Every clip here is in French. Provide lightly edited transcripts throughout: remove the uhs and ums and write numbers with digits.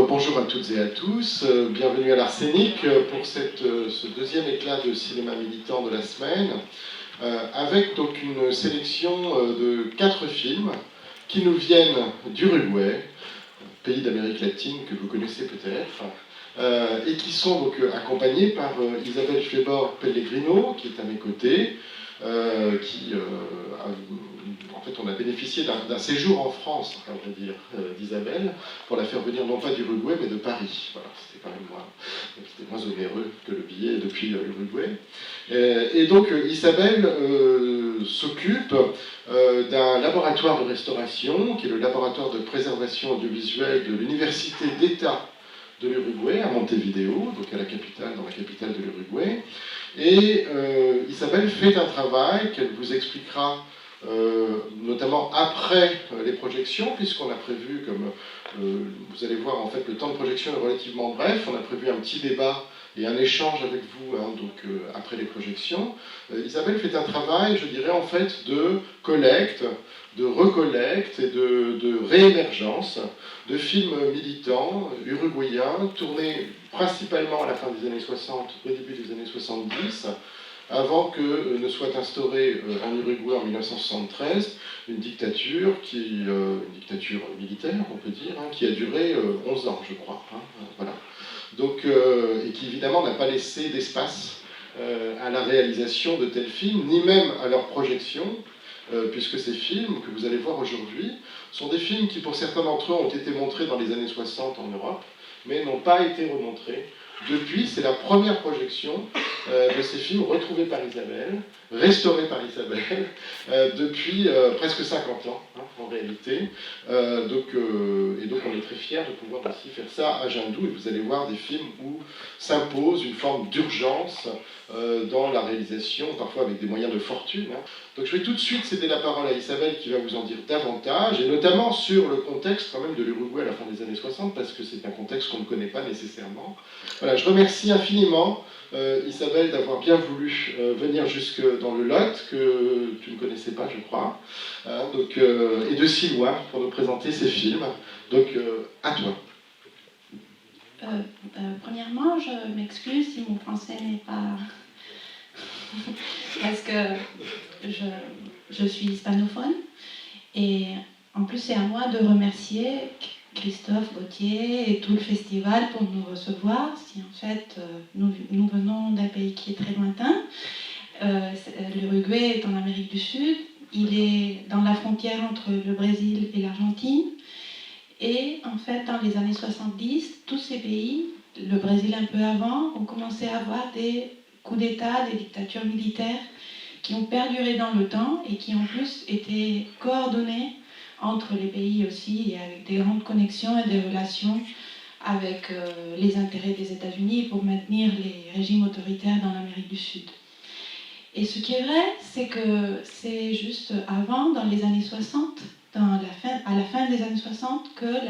Bonjour à toutes et à tous. Bienvenue à l'Arsenic pour ce deuxième éclat de cinéma militant de la semaine, avec donc une sélection de 4 films qui nous viennent d'Uruguay, pays d'Amérique latine que vous connaissez peut-être, et qui sont donc accompagnés par Isabelle Schweber-Pellegrino, qui est à mes côtés, en fait, on a bénéficié d'un séjour en France, on va dire, d'Isabelle, pour la faire venir non pas d'Uruguay, mais de Paris. Voilà, c'était quand même moins onéreux que le billet depuis l'Uruguay. Et donc, Isabelle s'occupe d'un laboratoire de restauration, qui est le laboratoire de préservation audiovisuelle de l'Université d'État de l'Uruguay, à Montevideo, donc dans la capitale de l'Uruguay. Et Isabelle fait un travail qu'elle vous expliquera notamment après les projections, puisqu'on a prévu, comme vous allez voir, en fait, le temps de projection est relativement bref. On a prévu un petit débat et un échange avec vous après les projections. Isabelle fait un travail, je dirais, en fait, de collecte, de recollecte et de réémergence de films militants uruguayens, tournés principalement à la fin des années 60, au début des années 70, avant que ne soit instaurée en Uruguay en 1973 une dictature militaire, on peut dire, qui a duré 11 ans, je crois. Voilà. Donc, et qui évidemment n'a pas laissé d'espace à la réalisation de tels films, ni même à leur projection, puisque ces films que vous allez voir aujourd'hui sont des films qui, pour certains d'entre eux, ont été montrés dans les années 60 en Europe, mais n'ont pas été remontrés. Depuis, c'est la première projection de ces films retrouvés par Isabelle, restaurés par Isabelle, depuis presque 50 ans, en réalité. Et donc on est très fiers de pouvoir aussi faire ça à Jindou, et vous allez voir des films où s'impose une forme d'urgence dans la réalisation, parfois avec des moyens de fortune. Donc je vais tout de suite céder la parole à Isabelle qui va vous en dire davantage, et notamment sur le contexte quand même de l'Uruguay à la fin des années 60, parce que c'est un contexte qu'on ne connaît pas nécessairement. Voilà, je remercie infiniment Isabelle d'avoir bien voulu venir jusque dans le Lot, que tu ne connaissais pas, je crois, et de si loin pour nous présenter ces films. Donc, à toi. Premièrement, je m'excuse si mon français n'est pas... parce que je suis hispanophone, et en plus c'est à moi de remercier Christophe Gauthier et tout le festival pour nous recevoir, si en fait nous venons d'un pays qui est très lointain. L'Uruguay est en Amérique du Sud, il est dans la frontière entre le Brésil et l'Argentine, et en fait dans les années 70, tous ces pays, le Brésil un peu avant, ont commencé à avoir des coups d'État, des dictatures militaires qui ont perduré dans le temps et qui en plus étaient coordonnées entre les pays aussi, et avec des grandes connexions et des relations avec les intérêts des États-Unis pour maintenir les régimes autoritaires dans l'Amérique du Sud. Et ce qui est vrai, c'est que c'est juste avant, dans les années 60, à la fin des années 60, que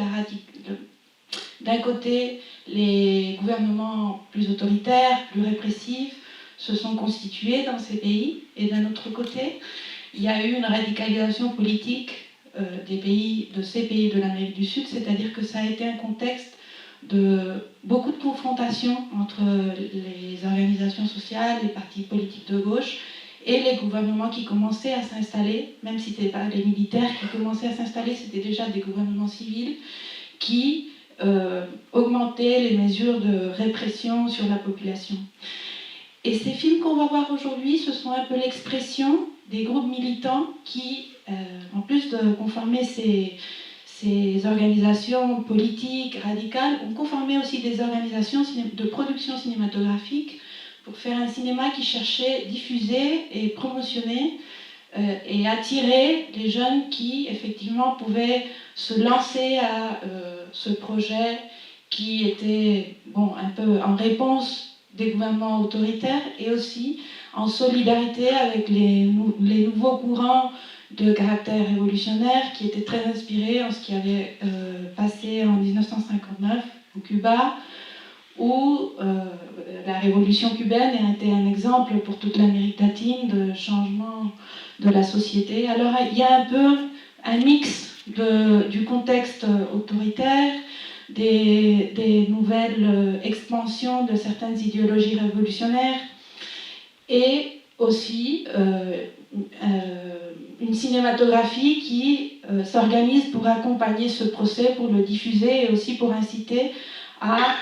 d'un côté, les gouvernements plus autoritaires, plus répressifs, se sont constitués dans ces pays, et d'un autre côté, il y a eu une radicalisation politique de ces pays de l'Amérique du Sud, c'est-à-dire que ça a été un contexte de beaucoup de confrontations entre les organisations sociales, les partis politiques de gauche et les gouvernements qui commençaient à s'installer, même si ce n'étaient pas les militaires qui commençaient à s'installer, c'était déjà des gouvernements civils qui augmentaient les mesures de répression sur la population. Et ces films qu'on va voir aujourd'hui, ce sont un peu l'expression des groupes militants qui, en plus de conformer ces organisations politiques radicales, ont conformé aussi des organisations de production cinématographique pour faire un cinéma qui cherchait diffuser et promotionner et attirer les jeunes qui, effectivement, pouvaient se lancer à ce projet qui était un peu en réponse des gouvernements autoritaires et aussi en solidarité avec les nouveaux courants de caractère révolutionnaire qui étaient très inspirés en ce qui avait passé en 1959 au Cuba, où la révolution cubaine a été un exemple pour toute l'Amérique latine de changement de la société. Alors il y a un peu un mix du contexte autoritaire, des nouvelles expansions de certaines idéologies révolutionnaires et aussi une cinématographie qui s'organise pour accompagner ce procès, pour le diffuser et aussi pour inciter à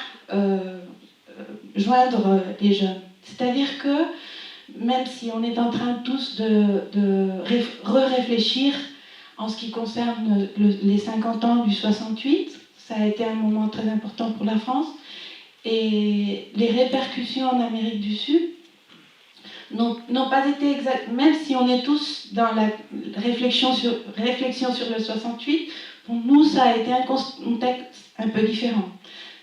joindre les jeunes. C'est-à-dire que même si on est en train tous de réfléchir en ce qui concerne les 50 ans du 68, ça a été un moment très important pour la France, et les répercussions en Amérique du Sud n'ont pas été exactes, même si on est tous dans la réflexion sur le 68, pour nous ça a été un contexte un peu différent,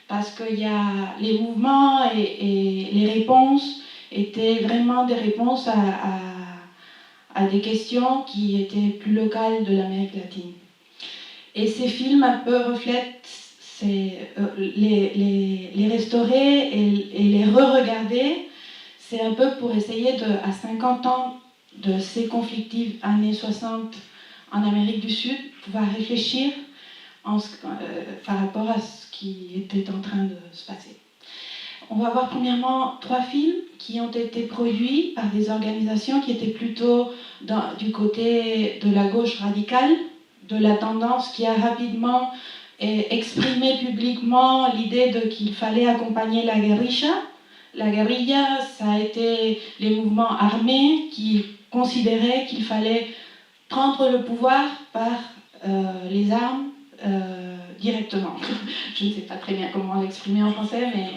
parce qu'il y a les mouvements et les réponses étaient vraiment des réponses à des questions qui étaient plus locales de l'Amérique latine. Et ces films un peu reflètent les restaurer et les re-regarder. C'est un peu pour essayer, à 50 ans de ces conflictives années 60 en Amérique du Sud, pouvoir réfléchir par rapport à ce qui était en train de se passer. On va voir premièrement 3 films qui ont été produits par des organisations qui étaient plutôt du côté de la gauche radicale, de la tendance qui a rapidement exprimé publiquement l'idée qu'il fallait accompagner la guérilla. La guérilla, ça a été les mouvements armés qui considéraient qu'il fallait prendre le pouvoir par les armes directement. Je ne sais pas très bien comment l'exprimer en français, mais...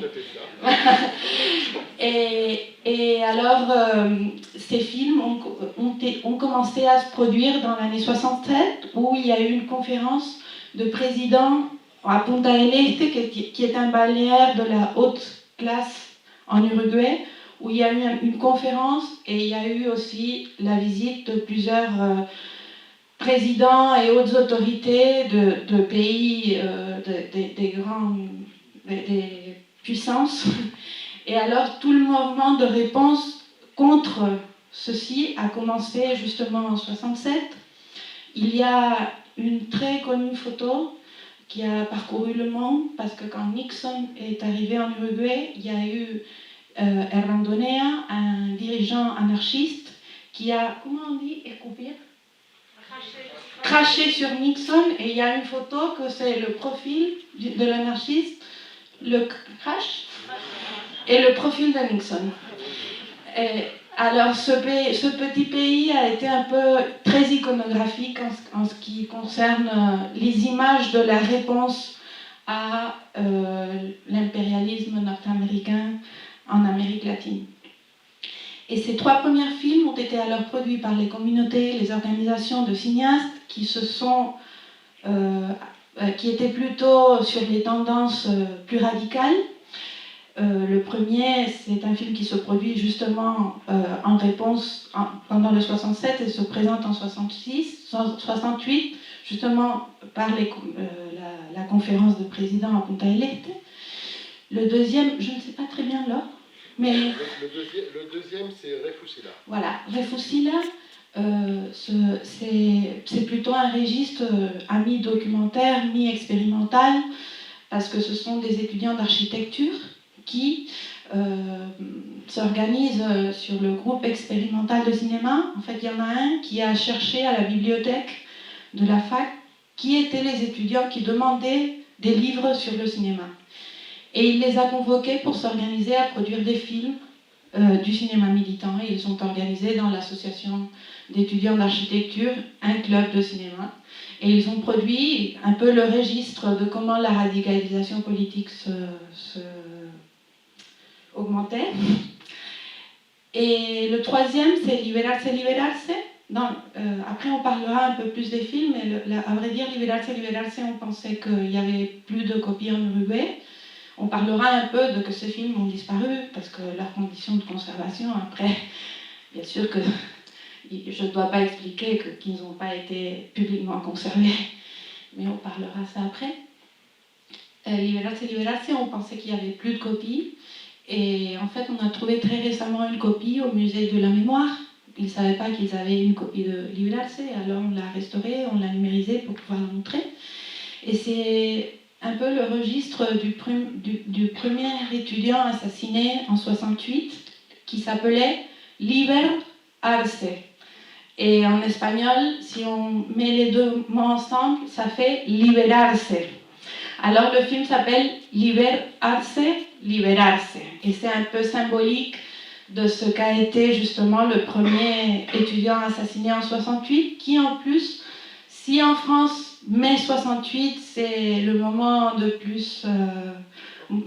et alors, ces films ont commencé à se produire dans l'année 67, où il y a eu une conférence de présidents à Punta del Este, qui est un balnéaire de la haute classe en Uruguay, où il y a eu une conférence et il y a eu aussi la visite de plusieurs présidents et autres autorités de pays, des puissances. Et alors tout le mouvement de réponse contre ceci a commencé justement en 67. Il y a une très connue photo qui a parcouru le monde, parce que quand Nixon est arrivé en Uruguay, il y a eu Herrandonea, un dirigeant anarchiste, qui a, comment on dit, escupir, craché sur Nixon, et il y a une photo que c'est le profil de l'anarchiste, le crash, et le profil de Nixon. Alors ce petit pays a été un peu très iconographique en ce qui concerne les images de la réponse à l'impérialisme nord-américain en Amérique latine. Et ces 3 premiers films ont été alors produits par les communautés, les organisations de cinéastes qui étaient plutôt sur les tendances plus radicales. Le premier, c'est un film qui se produit justement en réponse pendant le 67 et se présente en 68, justement par la conférence de présidents à Punta del Este. Le deuxième, je ne sais pas très bien l'ordre, mais... Le deuxième, c'est Refusila. Voilà, Refusila, c'est plutôt un registre à mi-documentaire, mi-expérimental, parce que ce sont des étudiants d'architecture qui s'organisent sur le groupe expérimental de cinéma. En fait, il y en a un qui a cherché à la bibliothèque de la fac qui étaient les étudiants qui demandaient des livres sur le cinéma. Et il les a convoqués pour s'organiser à produire des films du cinéma militant. Et ils ont organisé dans l'association d'étudiants d'architecture un club de cinéma. Et ils ont produit un peu le registre de comment la radicalisation politique se augmentait. Et le troisième, c'est Liberarse, Liberarse. Après, on parlera un peu plus des films, mais à vrai dire, Liberarse, Liberarse, on pensait qu'il n'y avait plus de copies en Uruguay. On parlera un peu de que ces films ont disparu, parce que leurs conditions de conservation, après, bien sûr que je ne dois pas expliquer qu'ils n'ont pas été publiquement conservés, mais on parlera ça après. Liberarse, Liberarse, on pensait qu'il n'y avait plus de copies, et en fait, on a trouvé très récemment une copie au musée de la mémoire. Ils ne savaient pas qu'ils avaient une copie de Liberarse, alors on l'a restaurée, on l'a numérisée pour pouvoir la montrer. Et c'est un peu le registre du premier étudiant assassiné en 68, qui s'appelait Liber Arce. Et en espagnol, si on met les deux mots ensemble, ça fait liberarse. Alors le film s'appelle Liber Arce, Liberarse. Et c'est un peu symbolique de ce qu'a été justement le premier étudiant assassiné en 68, qui en plus, si en France, mai 68, c'est le moment de plus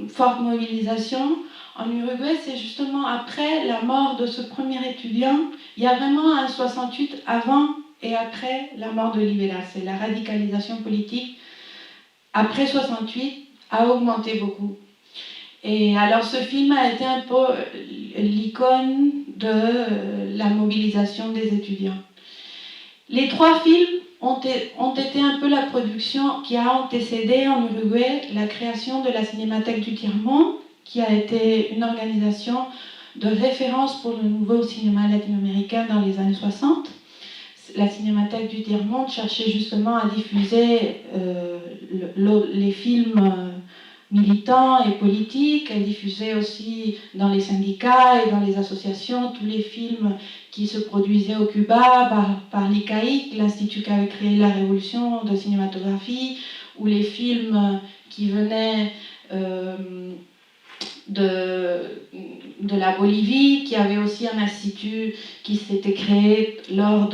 forte mobilisation, en Uruguay, c'est justement après la mort de ce premier étudiant. Il y a vraiment un 68 avant et après la mort de Libera. C'est la radicalisation politique après 68 a augmenté beaucoup. Et alors ce film a été un peu l'icône de la mobilisation des étudiants. Les trois films ont été un peu la production qui a antécédé en Uruguay la création de la Cinémathèque du Tiers-Monde, qui a été une organisation de référence pour le nouveau cinéma latino-américain dans les années 60. La Cinémathèque du Tiers-Monde cherchait justement à diffuser les films militants et politiques. Elle diffusait aussi dans les syndicats et dans les associations tous les films qui se produisaient au Cuba par l'ICAIC, l'Institut qui avait créé la révolution de cinématographie, ou les films qui venaient de la Bolivie, qui avait aussi un institut qui s'était créé lors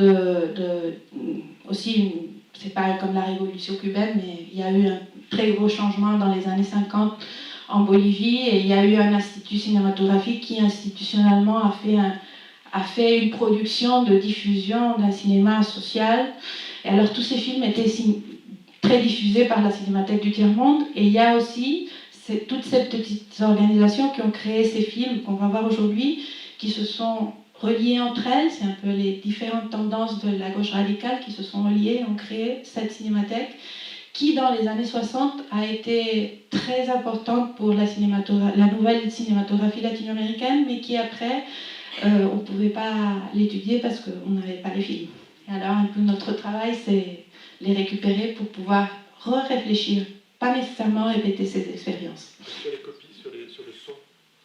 aussi, c'est pas comme la révolution cubaine, mais il y a eu un très gros changement dans les années 50 en Bolivie, et il y a eu un institut cinématographique qui institutionnellement a fait une production de diffusion d'un cinéma social. Et alors tous ces films étaient très diffusés par la Cinémathèque du Tiers-Monde, et il y a aussi toutes ces petites organisations qui ont créé ces films qu'on va voir aujourd'hui, qui se sont reliées entre elles. C'est un peu les différentes tendances de la gauche radicale qui se sont reliées et ont créé cette cinémathèque, qui dans les années 60 a été très importante pour la nouvelle cinématographie latino-américaine, mais qui après, on ne pouvait pas l'étudier parce qu'on n'avait pas les films. Et alors un peu notre travail, c'est les récupérer pour pouvoir réfléchir, pas nécessairement répéter ces expériences. Sur les copies, sur le son.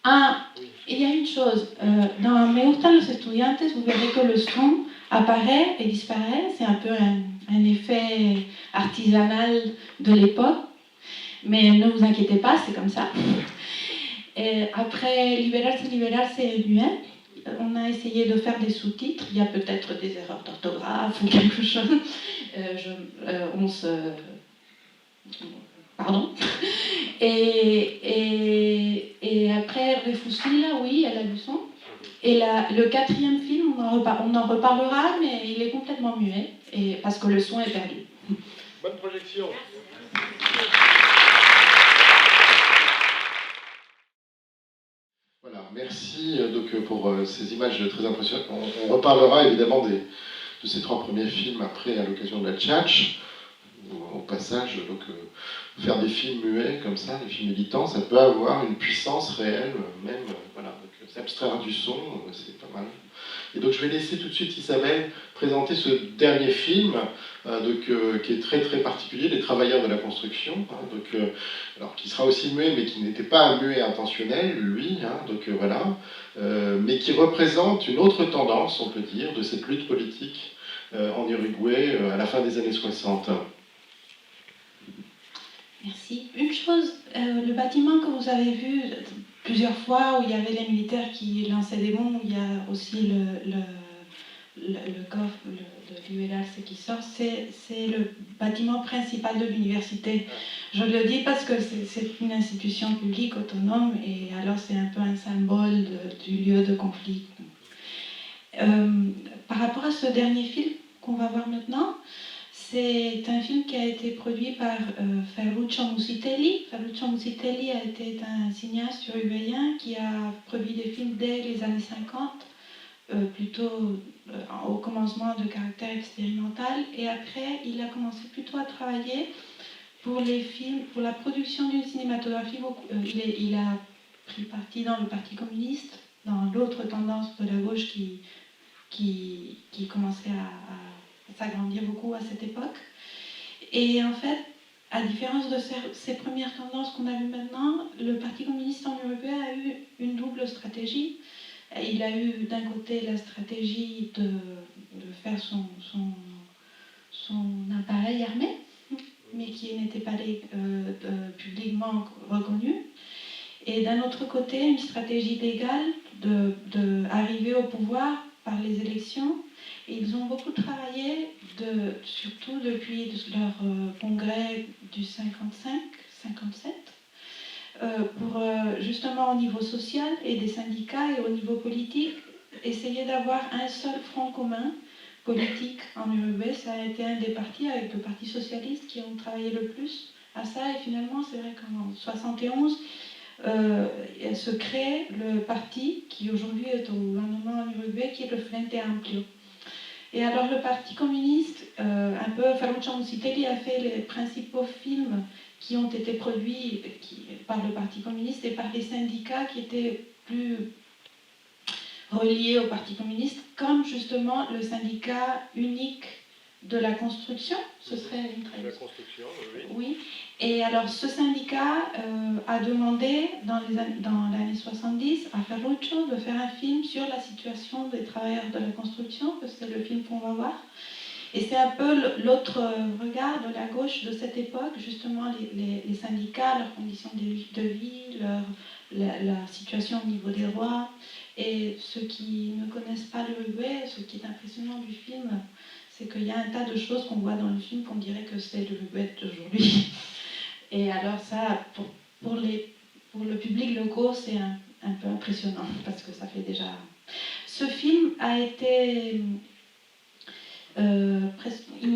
Ah, oui. Il y a une chose. Dans Me gustan los estudiantes, vous verrez que le son apparaît et disparaît. C'est un peu un effet artisanal de l'époque. Mais ne vous inquiétez pas, c'est comme ça. Et après Liberarse est muet. On a essayé de faire des sous-titres. Il y a peut-être des erreurs d'orthographe ou quelque chose. Pardon. Et après Refusila, oui, elle a du son. Et le quatrième film, on en reparlera, mais il est complètement muet, parce que le son est perdu. Bonne projection. Voilà, merci pour ces images très impressionnantes. On reparlera évidemment de ces trois premiers films après à l'occasion de la Tchatch. Au passage, faire des films muets comme ça, des films militants, ça peut avoir une puissance réelle, même, voilà, donc s'abstraire du son, c'est pas mal. Et donc je vais laisser tout de suite Isabelle présenter ce dernier film, qui est très très particulier, Les Travailleurs de la Construction, alors qui sera aussi muet, mais qui n'était pas un muet intentionnel, lui, voilà, mais qui représente une autre tendance, on peut dire, de cette lutte politique en Uruguay à la fin des années 60. Merci. Une chose, le bâtiment que vous avez vu plusieurs fois, où il y avait les militaires qui lançaient des bombes, où il y a aussi le coffre de l'ULRC qui sort, c'est le bâtiment principal de l'université. Je le dis parce que c'est une institution publique autonome, et alors c'est un peu un symbole du lieu de conflit. Par rapport à ce dernier film qu'on va voir maintenant, c'est un film qui a été produit par Ferruccio Musitelli. Ferruccio Musitelli a été un cinéaste uruguayen qui a produit des films dès les années 50, plutôt au commencement de caractère expérimental, et après il a commencé plutôt à travailler pour les films, pour la production d'une cinématographie. Il a pris parti dans le Parti communiste, dans l'autre tendance de la gauche qui commençait à s'agrandir beaucoup à cette époque. Et en fait, à différence de ces premières tendances qu'on a vues maintenant, le Parti communiste en Uruguay a eu une double stratégie. Il a eu d'un côté la stratégie de faire son appareil armé, mais qui n'était pas publiquement reconnu. Et d'un autre côté, une stratégie légale d'arriver au pouvoir par les élections. Et ils ont beaucoup travaillé, surtout depuis leur congrès du 55-57, pour justement au niveau social et des syndicats et au niveau politique, essayer d'avoir un seul front commun politique en Uruguay. Ça a été un des partis, avec le Parti socialiste, qui ont travaillé le plus à ça. Et finalement, c'est vrai qu'en 1971, se crée le parti qui aujourd'hui est au gouvernement en Uruguay, qui est le Frente Amplio. Et alors le Parti communiste, un peu Ferruccio Musitelli a fait les principaux films qui ont été produits par le Parti communiste et par les syndicats qui étaient plus reliés au Parti communiste, comme justement le syndicat unique de la construction. Ce serait une traduction. La construction, oui. Oui. Et alors ce syndicat a demandé dans l'année 70 à Ferruccio de faire un film sur la situation des travailleurs de la construction, que c'est le film qu'on va voir. Et c'est un peu l'autre regard de la gauche de cette époque, justement les syndicats, leurs conditions de vie, la situation au niveau des droits. Et ceux qui ne connaissent pas l'Uruguay, ce qui est impressionnant du film, c'est qu'il y a un tas de choses qu'on voit dans le film qu'on dirait que c'est l'Uruguay d'aujourd'hui. Et alors ça, pour le public local, c'est un peu impressionnant, parce que ça fait déjà... Ce film a été... il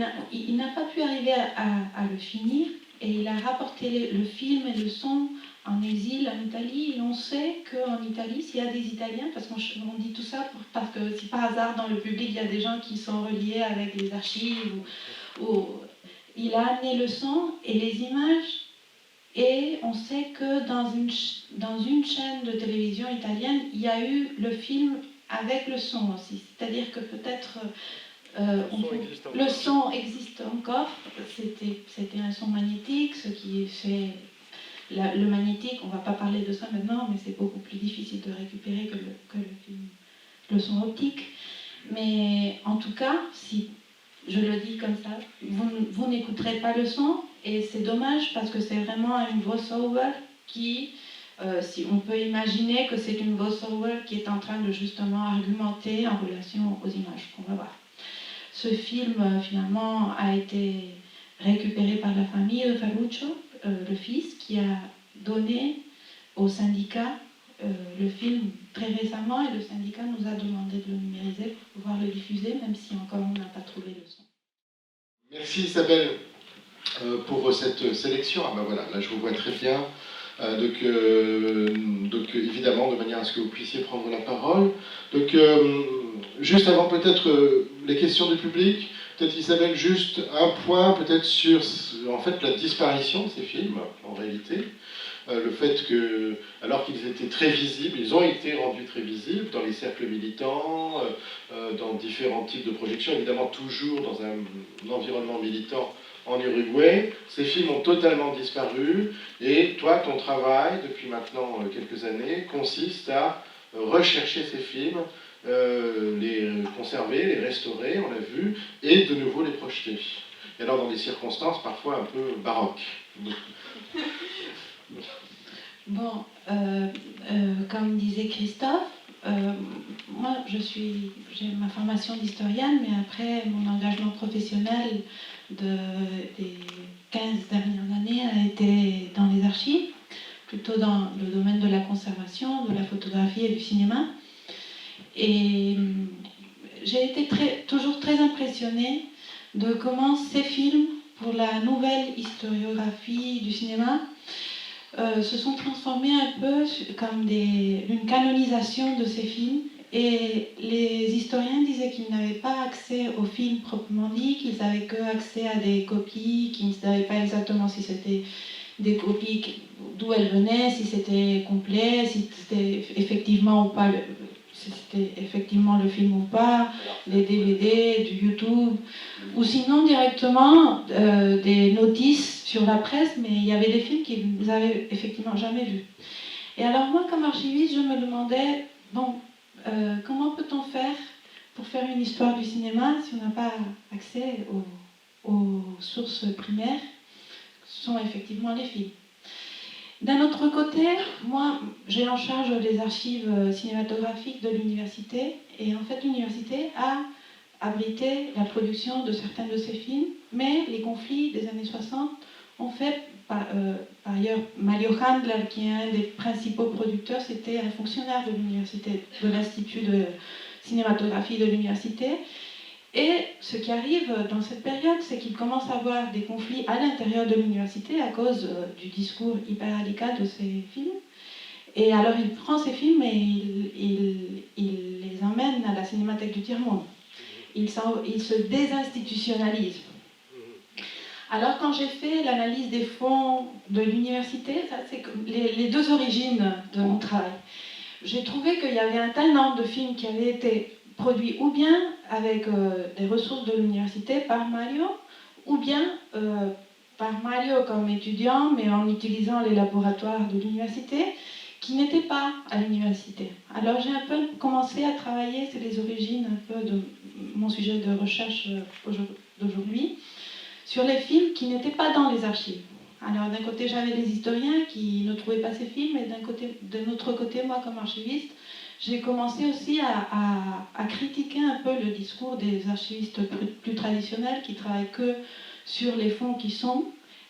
n'a pas pu arriver à le finir, et il a rapporté le film et le son en exil en Italie. Et on sait qu'en Italie, s'il y a des Italiens, parce qu'on dit tout ça parce que si par hasard dans le public il y a des gens qui sont reliés avec les archives, il a amené le son et les images. Et on sait que dans une chaîne de télévision italienne, il y a eu le film avec le son aussi. C'est-à-dire que peut-être le son existe encore. C'était un son magnétique, ce qui fait le magnétique. On ne va pas parler de ça maintenant, mais c'est beaucoup plus difficile de récupérer que le son optique. Mais en tout cas, si je le dis comme ça, vous n'écouterez pas le son, et c'est dommage parce que c'est vraiment une voice-over qui, si on peut imaginer que c'est une voice-over qui est en train de justement argumenter en relation aux images qu'on va voir. Ce film, finalement, a été récupéré par la famille de Ferruccio, le fils, qui a donné au syndicat le film très récemment, et le syndicat nous a demandé de le numériser pour pouvoir le diffuser, même si encore on n'a pas trouvé le son. Merci Isabelle pour cette sélection. Ah ben voilà, là je vous vois très bien. Donc évidemment, de manière à ce que vous puissiez prendre la parole. Donc juste avant peut-être les questions du public, peut-être Isabelle, juste un point peut-être sur en fait la disparition de ces films en réalité. Le fait que, alors qu'ils étaient très visibles, ils ont été rendus très visibles dans les cercles militants, dans différents types de projections, évidemment toujours dans un environnement militant en Uruguay. Ces films ont totalement disparu, et toi, ton travail, depuis maintenant quelques années, consiste à rechercher ces films, les conserver, les restaurer, on l'a vu, et de nouveau les projeter. Et alors dans des circonstances parfois un peu baroques. Bon, comme disait Christophe, moi j'ai ma formation d'historienne, mais après mon engagement professionnel des 15 dernières années a été dans les archives, plutôt dans le domaine de la conservation, de la photographie et du cinéma. Et j'ai été toujours très impressionnée de comment ces films, pour la nouvelle historiographie du cinéma, se sont transformés un peu comme une canonisation de ces films. Et les historiens disaient qu'ils n'avaient pas accès aux films proprement dit, qu'ils n'avaient que accès à des copies, qu'ils ne savaient pas exactement si c'était des copies, d'où elles venaient, si c'était complet, si c'était effectivement ou pas si c'était effectivement le film ou pas, les DVD, du YouTube. ou sinon directement des notices sur la presse, mais il y avait des films qu'ils n'avaient effectivement jamais vus. Et alors moi, comme archiviste, je me demandais, bon, comment peut-on faire pour faire une histoire du cinéma si on n'a pas accès aux sources primaires, ce sont effectivement les films. D'un autre côté, moi, j'ai en charge les archives cinématographiques de l'université, et en fait, l'université a abrité la production de certains de ces films, mais les conflits des années 60 ont fait, par ailleurs, Mario Handler, qui est un des principaux producteurs, c'était un fonctionnaire de l'université, de l'Institut de cinématographie de l'université. Et ce qui arrive dans cette période, c'est qu'il commence à avoir des conflits à l'intérieur de l'université à cause du discours hyper radical de ces films. Et alors il prend ces films et il les emmène à la Cinémathèque du Tiers-Monde. Il se désinstitutionnalise. Alors quand j'ai fait l'analyse des fonds de l'université, ça c'est les deux origines de mon travail. J'ai trouvé qu'il y avait un tel nombre de films qui avaient été produits ou bien avec des ressources de l'université par Mario, ou bien par Mario comme étudiant, mais en utilisant les laboratoires de l'université, qui n'étaient pas à l'université. Alors j'ai un peu commencé à travailler, c'est les origines un peu de mon sujet de recherche d'aujourd'hui, sur les films qui n'étaient pas dans les archives. Alors d'un côté j'avais les historiens qui ne trouvaient pas ces films, et d'un autre côté, moi comme archiviste, j'ai commencé aussi à critiquer un peu le discours des archivistes plus traditionnels qui travaillent que sur les fonds qui sont,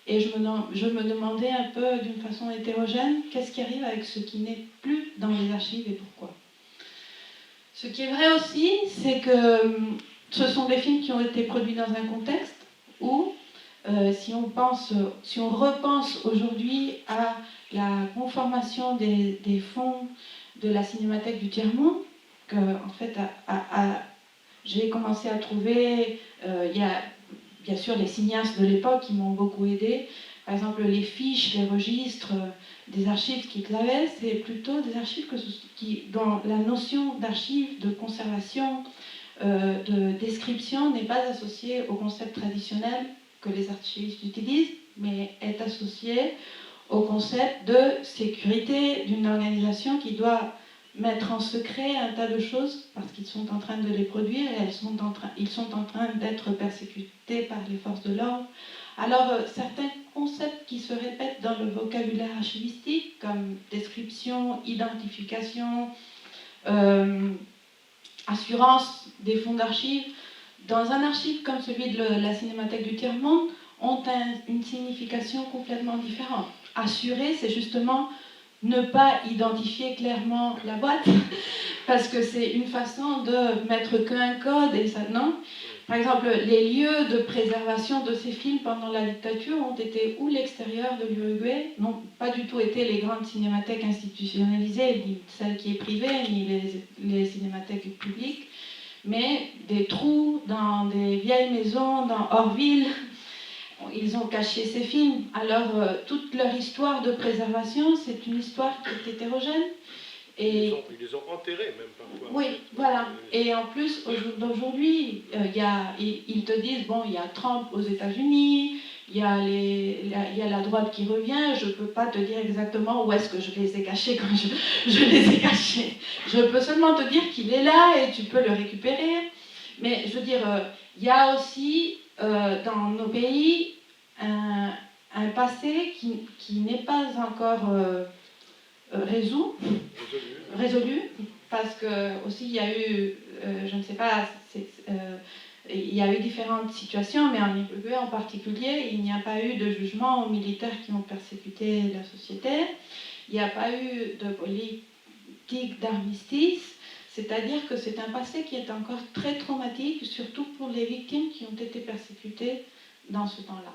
et je me demandais un peu d'une façon hétérogène qu'est-ce qui arrive avec ce qui n'est plus dans les archives et pourquoi. Ce qui est vrai aussi, c'est que ce sont des films qui ont été produits dans un contexte où si on repense aujourd'hui à la conformation des fonds de la Cinémathèque du Tiers-Monde, que en fait, j'ai commencé à trouver, il y a bien sûr les cinéastes de l'époque qui m'ont beaucoup aidé. Par exemple, les fiches, les registres des archives qu'ils avaient, c'est plutôt des archives dont la notion d'archive, de conservation, de description n'est pas associée au concept traditionnel que les archivistes utilisent, mais est associée au concept de sécurité d'une organisation qui doit mettre en secret un tas de choses parce qu'ils sont en train de les produire et ils sont en train d'être persécutés par les forces de l'ordre. Alors, certains concepts qui se répètent dans le vocabulaire archivistique, comme description, identification, assurance des fonds d'archives, dans un archive comme celui de la Cinémathèque du Tiers-Monde, ont une signification complètement différente. Assurer, c'est justement ne pas identifier clairement la boîte, parce que c'est une façon de mettre qu'un code et ça, non. Par exemple, les lieux de préservation de ces films pendant la dictature ont été ou l'extérieur de l'Uruguay, n'ont pas du tout été les grandes cinémathèques institutionnalisées, ni celles qui est privée, ni les cinémathèques publiques, mais des trous dans des vieilles maisons, dans Orville. Ils ont caché ces films. Alors, toute leur histoire de préservation, c'est une histoire qui est hétérogène. Et ils les ont enterrés même parfois. Oui, voilà. Et en plus, d'aujourd'hui, ils te disent, bon, il y a Trump aux États-Unis, il y a la droite qui revient, je ne peux pas te dire exactement où est-ce que je les ai cachés quand je les ai cachés. Je peux seulement te dire qu'il est là et tu peux le récupérer. Mais je veux dire, il y a aussi dans nos pays un passé qui n'est pas encore résolu, parce que aussi il y a eu, je ne sais pas, il y a eu différentes situations, mais en Uruguay en particulier, il n'y a pas eu de jugement aux militaires qui ont persécuté la société, il n'y a pas eu de politique d'armistice, c'est-à-dire que c'est un passé qui est encore très traumatique, surtout pour les victimes qui ont été persécutées dans ce temps-là.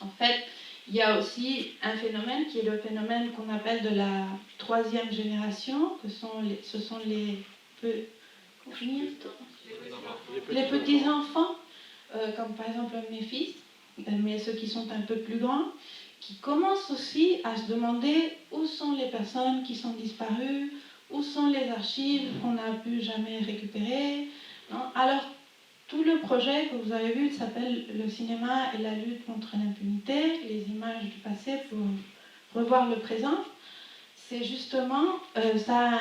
En fait, il y a aussi un phénomène qui est le phénomène qu'on appelle de la troisième génération, que ce sont les petits-enfants, comme par exemple mes fils, mais ceux qui sont un peu plus grands, qui commencent aussi à se demander où sont les personnes qui sont disparues, où sont les archives qu'on n'a pu jamais récupérer. Alors, tout le projet que vous avez vu s'appelle « Le cinéma et la lutte contre l'impunité, les images du passé pour revoir le présent ». C'est justement, ça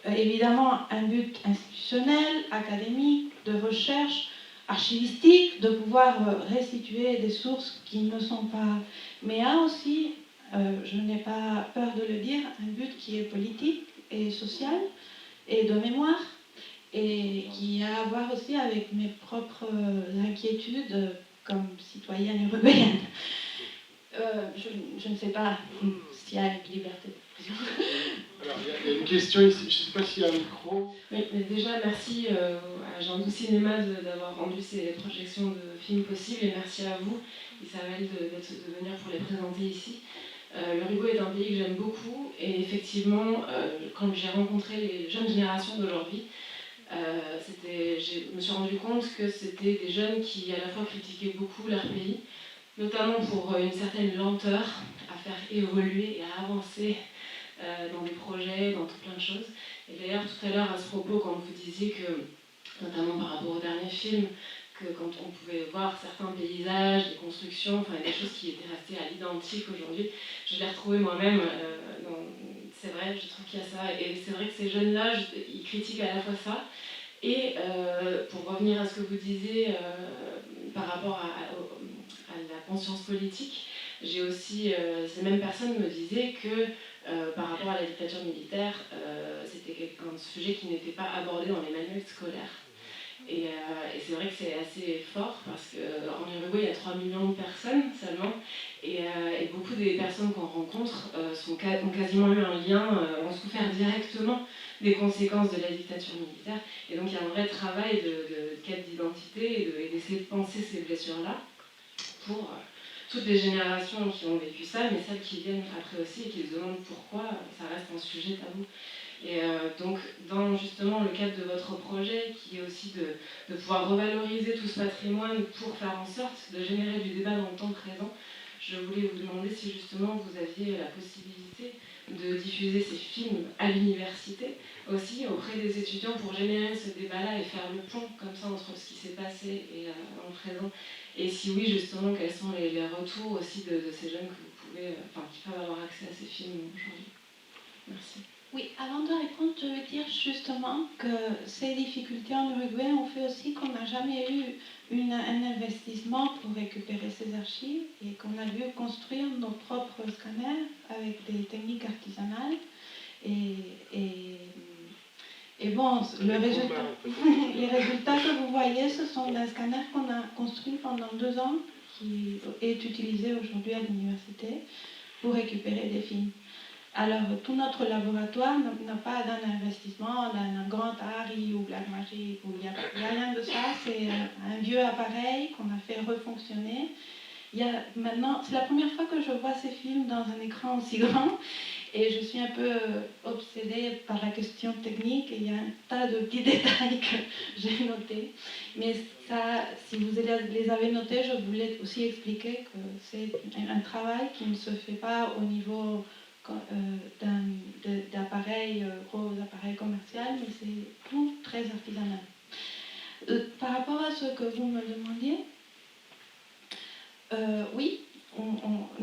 a évidemment un but institutionnel, académique, de recherche, archivistique, de pouvoir restituer des sources qui ne sont pas... Mais a aussi, je n'ai pas peur de le dire, un but qui est politique et social et de mémoire, et qui a à voir aussi avec mes propres inquiétudes comme citoyenne européenne. Je ne sais pas s'il y a une liberté d'expression. Alors, il y a une question ici, je ne sais pas s'il y a un micro. Oui, mais déjà, merci à Jean Cinéma d'avoir rendu ces projections de films possibles, et merci à vous, Isabelle, de venir pour les présenter ici. L'Uruguay est un pays que j'aime beaucoup, et effectivement, quand j'ai rencontré les jeunes générations d'aujourd'hui, je me suis rendu compte que c'était des jeunes qui à la fois critiquaient beaucoup leur pays, notamment pour une certaine lenteur à faire évoluer et à avancer dans des projets, dans tout plein de choses. Et d'ailleurs, tout à l'heure, à ce propos, quand vous disiez que, notamment par rapport au dernier film, que quand on pouvait voir certains paysages, des constructions, enfin des choses qui étaient restées à l'identique aujourd'hui, je l'ai retrouvé moi-même. C'est vrai, je trouve qu'il y a ça. Et c'est vrai que ces jeunes-là, ils critiquent à la fois ça. Et pour revenir à ce que vous disiez par rapport à la conscience politique, j'ai aussi, ces mêmes personnes me disaient que par rapport à la dictature militaire, c'était un sujet qui n'était pas abordé dans les manuels scolaires. Et c'est vrai que c'est assez fort parce qu'en Uruguay, il y a 3 millions de personnes seulement, et beaucoup des personnes qu'on rencontre ont quasiment eu un lien, ont souffert directement des conséquences de la dictature militaire. Et donc il y a un vrai travail de quête d'identité et d'essayer de penser ces blessures-là pour toutes les générations qui ont vécu ça, mais celles qui viennent après aussi et qui se demandent pourquoi ça reste un sujet tabou. Et donc, dans justement le cadre de votre projet, qui est aussi de pouvoir revaloriser tout ce patrimoine pour faire en sorte de générer du débat dans le temps présent, je voulais vous demander si justement vous aviez la possibilité de diffuser ces films à l'université, aussi auprès des étudiants, pour générer ce débat-là et faire le pont comme ça entre ce qui s'est passé et dans le présent. Et si oui, justement, quels sont les retours aussi de ces jeunes que vous pouvez, qui peuvent avoir accès à ces films aujourd'hui. Merci. Oui, avant de répondre, je veux dire justement que ces difficultés en Uruguay ont fait aussi qu'on n'a jamais eu un investissement pour récupérer ces archives et qu'on a dû construire nos propres scanners avec des techniques artisanales. Et bon, les résultats que vous voyez, ce sont des scanners qu'on a construits pendant 2 ans, qui est utilisé aujourd'hui à l'université pour récupérer des films. Alors, tout notre laboratoire n'a pas d'un investissement, d'un grand ARRI ou Blackmagic, il n'y a rien de ça. C'est un vieux appareil qu'on a fait refonctionner. Maintenant, c'est la première fois que je vois ces films dans un écran aussi grand, et je suis un peu obsédée par la question technique, et il y a un tas de petits détails que j'ai notés. Mais ça, si vous les avez notés, je voulais aussi expliquer que c'est un travail qui ne se fait pas au niveau d'appareils, gros appareils commerciaux, mais c'est tout très artisanal. Par rapport à ce que vous me demandiez, oui,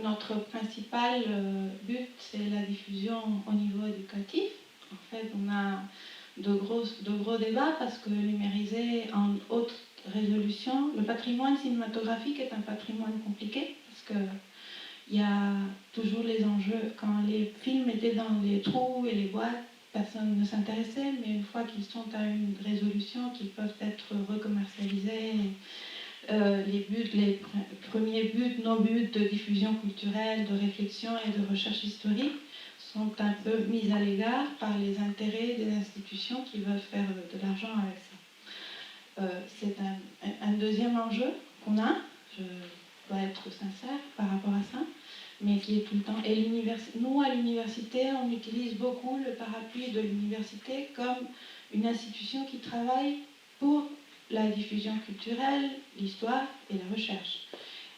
notre principal but, c'est la diffusion au niveau éducatif. En fait, on a de gros débats parce que numériser en haute résolution, le patrimoine cinématographique est un patrimoine compliqué parce que il y a toujours les enjeux. Quand les films étaient dans les trous et les boîtes, personne ne s'intéressait, mais une fois qu'ils sont à une résolution, qu'ils peuvent être recommercialisés, les premiers buts, nos buts de diffusion culturelle, de réflexion et de recherche historique sont un peu mis à l'égard par les intérêts des institutions qui veulent faire de l'argent avec ça. C'est un deuxième enjeu qu'on a. Je dois être sincère par rapport à ça, mais qui est tout le temps. Et nous, à l'université, on utilise beaucoup le parapluie de l'université comme une institution qui travaille pour la diffusion culturelle, l'histoire et la recherche.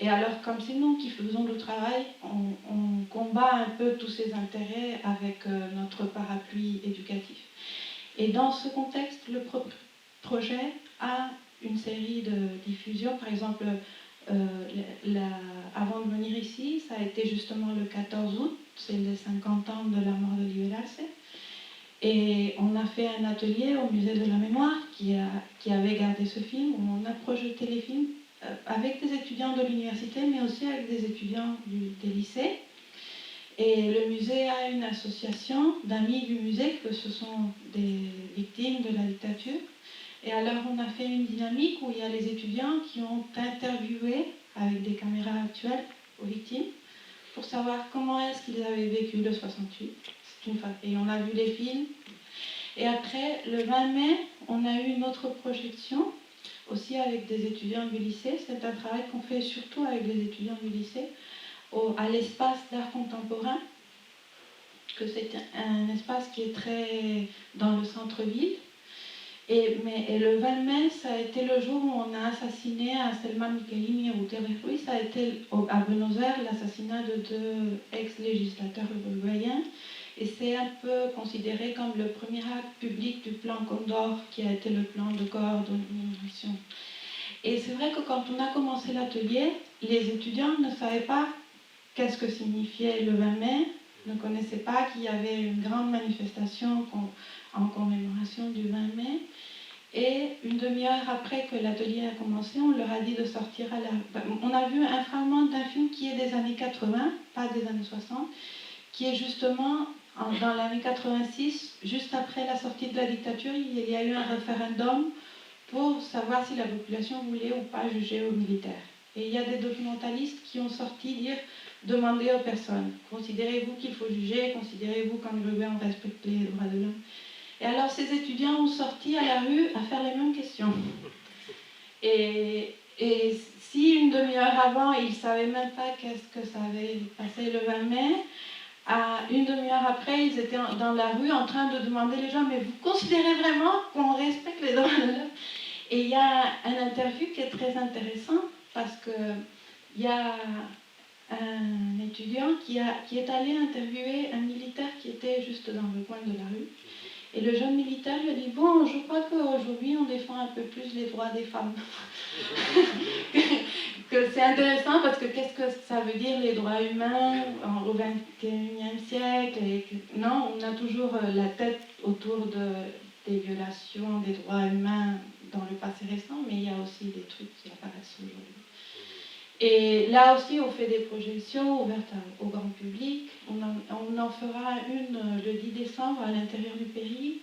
Et alors, comme c'est nous qui faisons le travail, on combat un peu tous ces intérêts avec notre parapluie éducatif. Et dans ce contexte, le projet a une série de diffusions. Par exemple, avant de venir ici, ça a été justement le 14 août, c'est les 50 ans de la mort de Liberace. Et on a fait un atelier au musée de la mémoire qui avait gardé ce film, où on a projeté les films avec des étudiants de l'université, mais aussi avec des étudiants des lycées. Et le musée a une association d'amis du musée, que ce sont des victimes de la dictature. Et alors on a fait une dynamique où il y a les étudiants qui ont interviewé avec des caméras actuelles aux victimes pour savoir comment est-ce qu'ils avaient vécu le 68. Et on a vu les films. Et après, le 20 mai, on a eu une autre projection, aussi avec des étudiants du lycée. C'est un travail qu'on fait surtout avec les étudiants du lycée, à l'espace d'art contemporain, que c'est un espace qui est très dans le centre-ville. Et le 20 mai, ça a été le jour où on a assassiné à Selma Michelini et Gutiérrez Ruiz. Ça a été à Buenos Aires l'assassinat de 2 ex-législateurs uruguayens. Et c'est un peu considéré comme le premier acte public du plan Condor, qui a été le plan de coordination. Et c'est vrai que quand on a commencé l'atelier, les étudiants ne savaient pas qu'est-ce que signifiait le 20 mai, ne connaissaient pas qu'il y avait une grande manifestation en commémoration du 20 mai. Et une demi-heure après que l'atelier a commencé, on leur a dit de sortir à la... On a vu un fragment d'un film qui est des années 80, pas des années 60, qui est justement dans l'année 86, juste après la sortie de la dictature, il y a eu un référendum pour savoir si la population voulait ou pas juger aux militaires. Et il y a des documentalistes qui ont sorti dire, demandez aux personnes, considérez-vous qu'il faut juger, considérez-vous qu'en Uruguay on respecte les droits de l'homme. Et alors ces étudiants ont sorti à la rue à faire les mêmes questions. Et si une demi-heure avant, ils ne savaient même pas qu'est-ce que ça avait passé le 20 mai, à une demi-heure après, ils étaient dans la rue en train de demander les gens, mais vous considérez vraiment qu'on respecte les droits de l'homme? Et il y a un interview qui est très intéressant parce qu'il y a un étudiant qui est allé interviewer un militaire qui était juste dans le coin de la rue. Et le jeune militaire lui a dit, bon, je crois qu'aujourd'hui on défend un peu plus les droits des femmes. Que c'est intéressant parce que qu'est-ce que ça veut dire les droits humains au XXIe siècle non, on a toujours la tête autour des violations des droits humains dans le passé récent, mais il y a aussi des trucs qui apparaissent aujourd'hui. Et là aussi, on fait des projections ouvertes au grand public. On en fera une le 10 décembre à l'intérieur du pays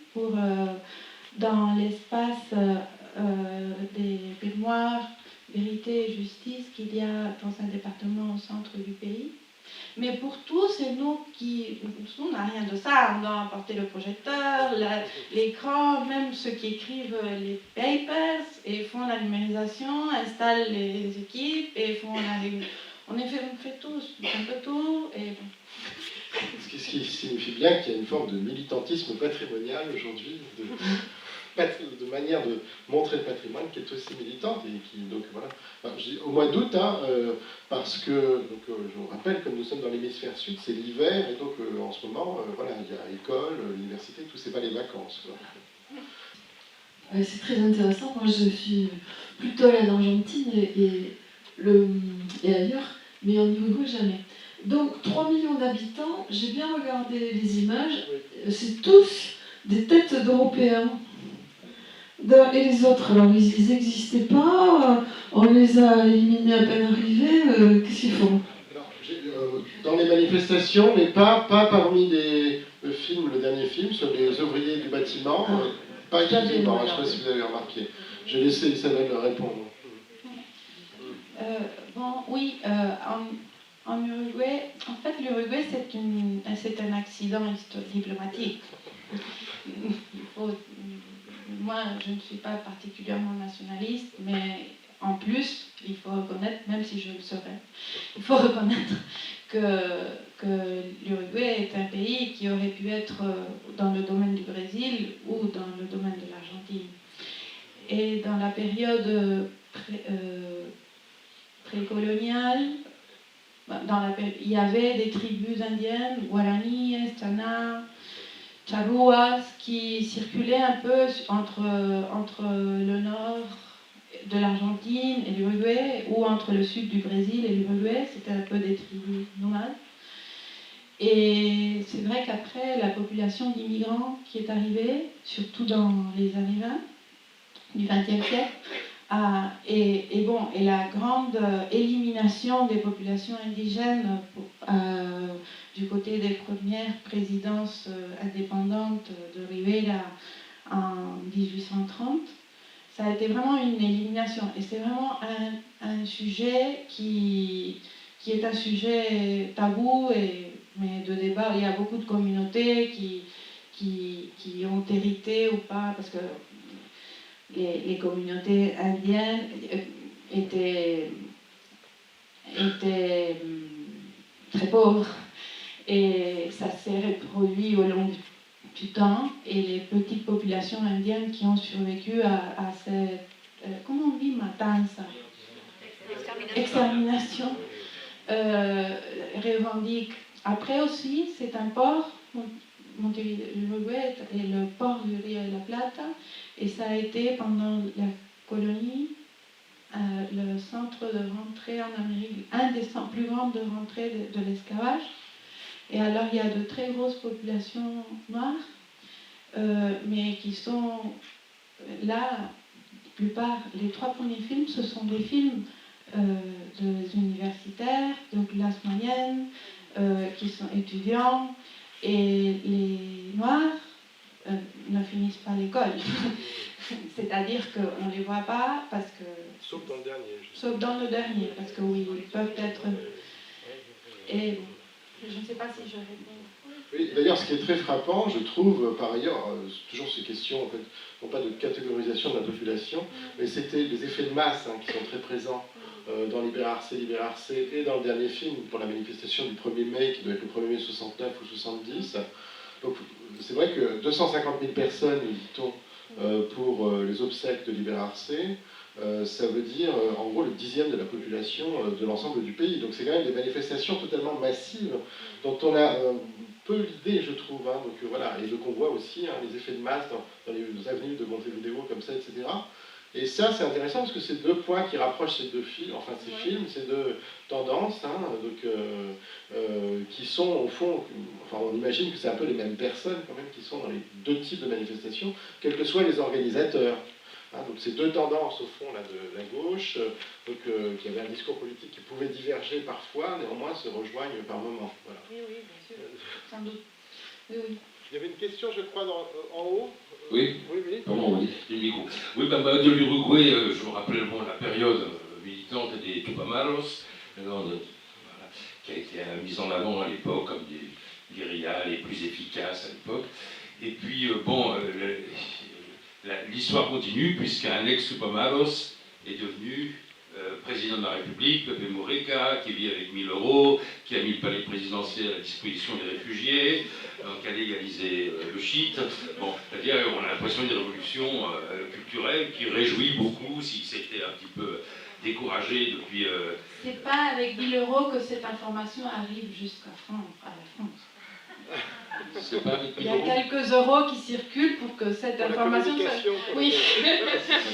dans l'espace des mémoires, vérité et justice qu'il y a dans un département au centre du pays. Mais pour tous, c'est nous on n'a rien de ça. On doit apporter le projecteur, l'écran, même ceux qui écrivent les papers et font la numérisation, installent les équipes et font on fait tout, un peu tout. Et bon. Ce qui signifie bien qu'il y a une forme de militantisme patrimonial aujourd'hui, de manière de montrer le patrimoine qui est aussi militante et qui donc voilà. Enfin, je dis, au mois d'août, parce que je vous rappelle, comme nous sommes dans l'hémisphère sud, c'est l'hiver et donc en ce moment, voilà, il y a l'école, l'université, tout, c'est pas les vacances. C'est très intéressant. Moi, je suis plutôt allée en Argentine et ailleurs, mais en Uruguay jamais. Donc 3 millions d'habitants, j'ai bien regardé les images, c'est tous des têtes d'Européens. Et les autres, alors ils n'existaient pas, on les a éliminés à peine arrivés, qu'est-ce qu'ils font? Dans les manifestations, mais pas parmi le dernier film sur les ouvriers du bâtiment, pas exclusivement, je ne sais pas si vous avez remarqué. Je vais laisser Isabelle répondre. Oui, en Uruguay, en fait l'Uruguay c'est un accident diplomatique. Moi, je ne suis pas particulièrement nationaliste, mais en plus, il faut reconnaître, même si je le serais, il faut reconnaître que l'Uruguay est un pays qui aurait pu être dans le domaine du Brésil ou dans le domaine de l'Argentine. Et dans la période précoloniale, il y avait des tribus indiennes, Guarani, Tana, Charruas, qui circulaient un peu entre le nord de l'Argentine et l'Uruguay, ou entre le sud du Brésil et l'Uruguay, c'était un peu des tribus nomades. Et c'est vrai qu'après, la population d'immigrants qui est arrivée, surtout dans les années 20, du XXe siècle, et la grande élimination des populations indigènes du côté des premières présidences indépendantes de Rivera en 1830, ça a été vraiment une élimination. Et c'est vraiment un sujet qui est un sujet tabou, mais de débat. Il y a beaucoup de communautés qui ont hérité ou pas, parce que les communautés indiennes étaient très pauvres. Et ça s'est reproduit au long du temps. Et les petites populations indiennes qui ont survécu à cette... comment on dit matanza? Extermination. Revendiquent. Après aussi, c'est un port, Montevideo est le port du Rio de la Plata, et ça a été pendant la colonie le centre de rentrée en Amérique, un des plus grands de rentrée de l'esclavage. Et alors il y a de très grosses populations noires, mais qui sont là, la plupart, les 3 premiers films, ce sont des films des universitaires, de classe moyenne, qui sont étudiants, et les noirs ne finissent pas l'école. C'est-à-dire qu'on ne les voit pas parce que... Sauf dans le dernier. Sauf dans le dernier, parce que oui, ils peuvent être... Et je ne sais pas si je réponds. Oui, d'ailleurs, ce qui est très frappant, je trouve, par ailleurs, toujours ces questions, en fait, non pas de catégorisation de la population, mais c'était les effets de masse qui sont très présents dans Libérarse et dans le dernier film, pour la manifestation du 1er mai, qui doit être le 1er mai 69 ou 70. Donc, c'est vrai que 250 000 personnes, dit-on, pour les obsèques de Libérarse, ça veut dire en gros le 10e de la population de l'ensemble du pays. Donc c'est quand même des manifestations totalement massives dont on a peu l'idée, je trouve. Donc voilà, et donc on voit aussi les effets de masse dans les avenues de Montevideo comme ça, etc. Et ça, c'est intéressant parce que c'est 2 points qui rapprochent ces 2 films, enfin ces films, ces 2 tendances, qui sont au fond, enfin on imagine que c'est un peu les mêmes personnes quand même qui sont dans les 2 types de manifestations, quels que soient les organisateurs. Donc ces 2 tendances au fond là, de la gauche, qui avaient un discours politique qui pouvait diverger parfois, néanmoins se rejoignent par moments. Voilà. Oui, bien sûr, sans doute. Oui. Il y avait une question, je crois, en haut. Oui. Oui. Pardon, oui, le micro. Oui, de l'Uruguay, je me rappelle la période militante des Tupamaros, qui a été mise en avant à l'époque comme des guérillas les plus efficaces à l'époque. Et puis, l'histoire continue, puisqu'un ex-Tupamaros est devenu président de la République, Pepe Mujica, qui vit avec 1 000 €, qui a mis le palais présidentiel à la disposition des réfugiés, qui a légalisé le shit. Bon, c'est-à-dire on a l'impression d'une révolution culturelle qui réjouit beaucoup, si c'était un petit peu découragé depuis... C'est pas avec 1 000 € que cette information arrive jusqu'à la France. C'est pas avec 1 Il y 000 a €. quelques euros qui circulent pour que cette Pour la information... communication, Oui.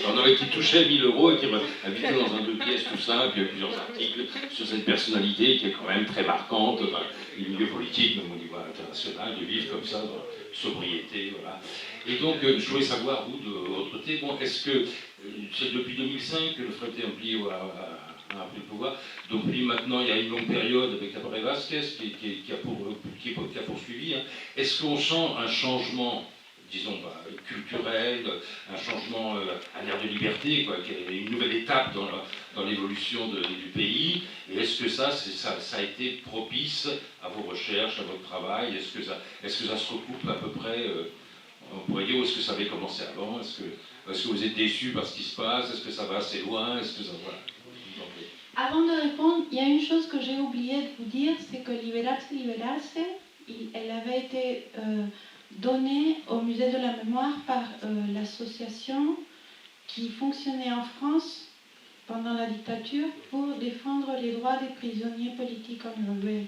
On aurait qui touchait 1 000 € et qui habitait dans un 2 pièces tout simple, il y a plusieurs articles sur cette personnalité qui est quand même très marquante dans le milieu politique, même au niveau international, de vivre comme ça, dans la sobriété, voilà. Et donc, je voulais savoir, vous, de votre côté, bon, est-ce que c'est depuis 2005 que le Frente Amplio a pris le pouvoir, donc puis maintenant il y a une longue période avec Tabaré Vázquez qui a poursuivi, Est-ce qu'on sent un changement, disons, culturel, un changement, un air de liberté, une nouvelle étape dans l'évolution du pays? Et est-ce que ça a été propice à vos recherches, à votre travail? Est-ce que ça se recoupe à peu près, on pourrait dire, où est-ce que ça avait commencé avant? Est-ce que vous êtes déçus par ce qui se passe? Est-ce que ça va assez loin? Est-ce que ça va... Avant de répondre, il y a une chose que j'ai oublié de vous dire, c'est que Libérarse, elle avait été donnée au musée de la mémoire par l'association qui fonctionnait en France pendant la dictature pour défendre les droits des prisonniers politiques en Uruguay.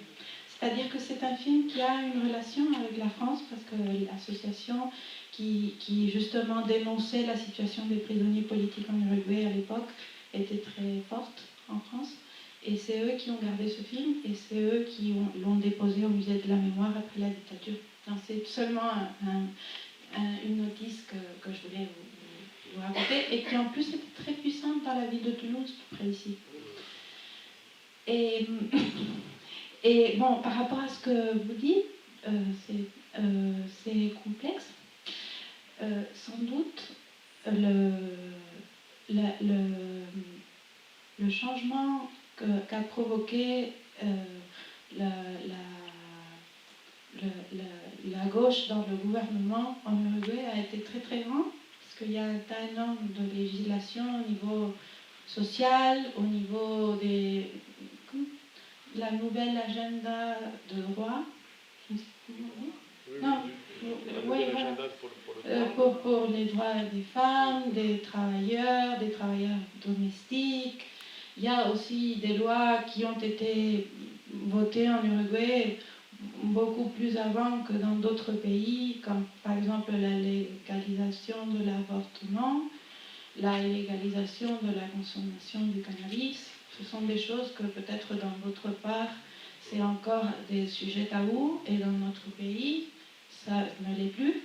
C'est-à-dire que c'est un film qui a une relation avec la France, parce que l'association qui justement dénonçait la situation des prisonniers politiques en Uruguay à l'époque était très forte en France. Et c'est eux qui ont gardé ce film, et c'est eux qui l'ont déposé au musée de la mémoire après la dictature. Donc c'est seulement une notice que je voulais vous raconter, et qui en plus était très puissante dans la ville de Toulouse, tout près d'ici. Et bon, par rapport à ce que vous dites, c'est complexe. Sans doute, le changement qu'a provoqué la gauche dans le gouvernement en Uruguay a été très très grand, parce qu'il y a un tas énorme de législation au niveau social, au niveau de la nouvelle agenda de droit. Non, oui, voilà. Pour les droits des femmes, des travailleurs domestiques. Il y a aussi des lois qui ont été votées en Uruguay beaucoup plus avant que dans d'autres pays, comme par exemple la légalisation de l'avortement, la légalisation de la consommation du cannabis. Ce sont des choses que peut-être dans d'autres parts, c'est encore des sujets tabous, et dans notre pays, ça ne l'est plus.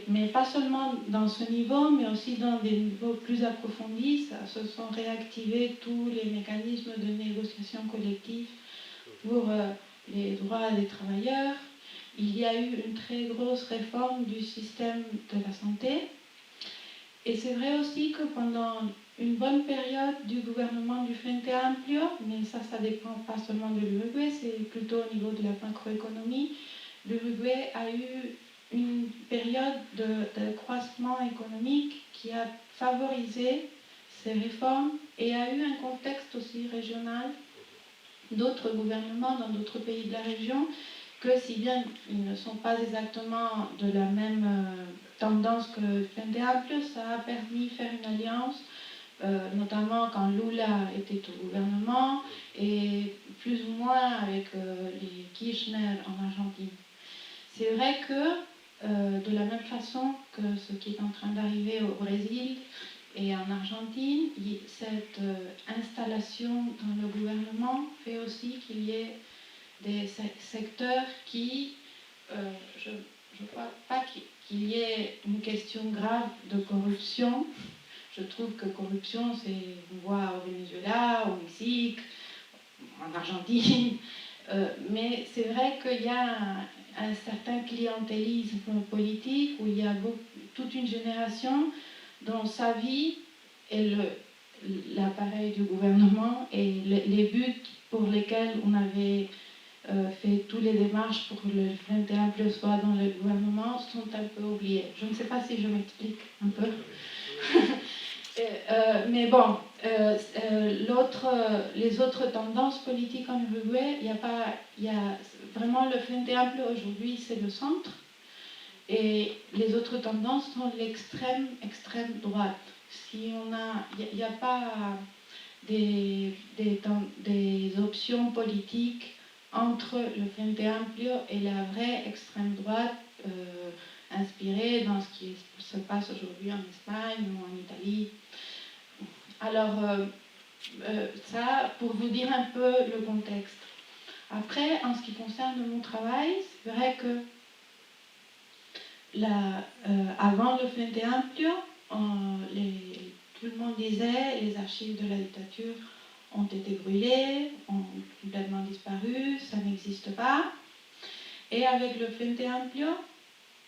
Mais pas seulement dans ce niveau, mais aussi dans des niveaux plus approfondis, ça se sont réactivés tous les mécanismes de négociation collective pour les droits des travailleurs. Il y a eu une très grosse réforme du système de la santé. Et c'est vrai aussi que pendant une bonne période du gouvernement du Frente Amplio, mais ça dépend pas seulement de l'Uruguay, c'est plutôt au niveau de la macroéconomie, l'Uruguay a eu une période de croissement économique qui a favorisé ces réformes, et a eu un contexte aussi régional d'autres gouvernements dans d'autres pays de la région, que si bien ils ne sont pas exactement de la même tendance que Frente Amplio, ça a permis de faire une alliance, notamment quand Lula était au gouvernement, et plus ou moins avec les Kirchner en Argentine. C'est vrai que de la même façon que ce qui est en train d'arriver au Brésil et en Argentine, cette installation dans le gouvernement fait aussi qu'il y ait des secteurs qui, je ne crois pas qu'il y ait une question grave de corruption. Je trouve que corruption, on voit au Venezuela, au Mexique, en Argentine, mais c'est vrai qu'il y a un certain clientélisme politique où il y a toute une génération dont sa vie est l'appareil du gouvernement, et les buts pour lesquels on avait fait toutes les démarches pour que le Frente Amplio soit dans le gouvernement sont un peu oubliés. Je ne sais pas si je m'explique un peu. Mais bon, les autres tendances politiques en Uruguay, il y a vraiment le Frente Amplio aujourd'hui, c'est le centre, et les autres tendances sont l'extrême droite. Il n'y a pas des options politiques entre le Frente Amplio et la vraie extrême droite, inspirée dans ce qui se passe aujourd'hui en Espagne ou en Italie. Alors, ça, pour vous dire un peu le contexte. Après, en ce qui concerne mon travail, c'est vrai que avant le Frente Amplio, tout le monde disait les archives de la dictature ont été brûlées, ont complètement disparu, ça n'existe pas. Et avec le Frente Amplio,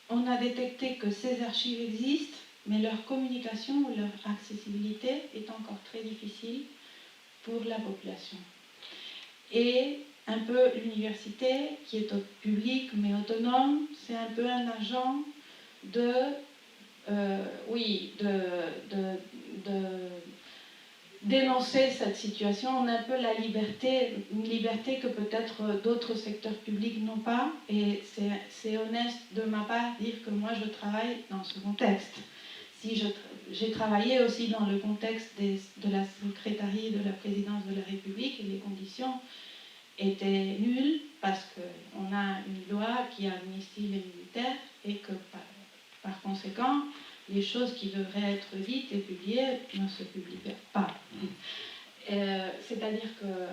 on a détecté que ces archives existent, mais leur communication ou leur accessibilité est encore très difficile pour la population. Et un peu l'université, qui est publique mais autonome, c'est un peu un agent de dénoncer cette situation. On a un peu une liberté que peut-être d'autres secteurs publics n'ont pas, et c'est honnête de ma part de dire que moi je travaille dans ce contexte. J'ai travaillé aussi dans le contexte de la secrétariat de la présidence de la République, et les conditions était nul parce qu'on a une loi qui amnistie les militaires et que par conséquent, les choses qui devraient être dites et publiées ne se publient pas. C'est-à-dire que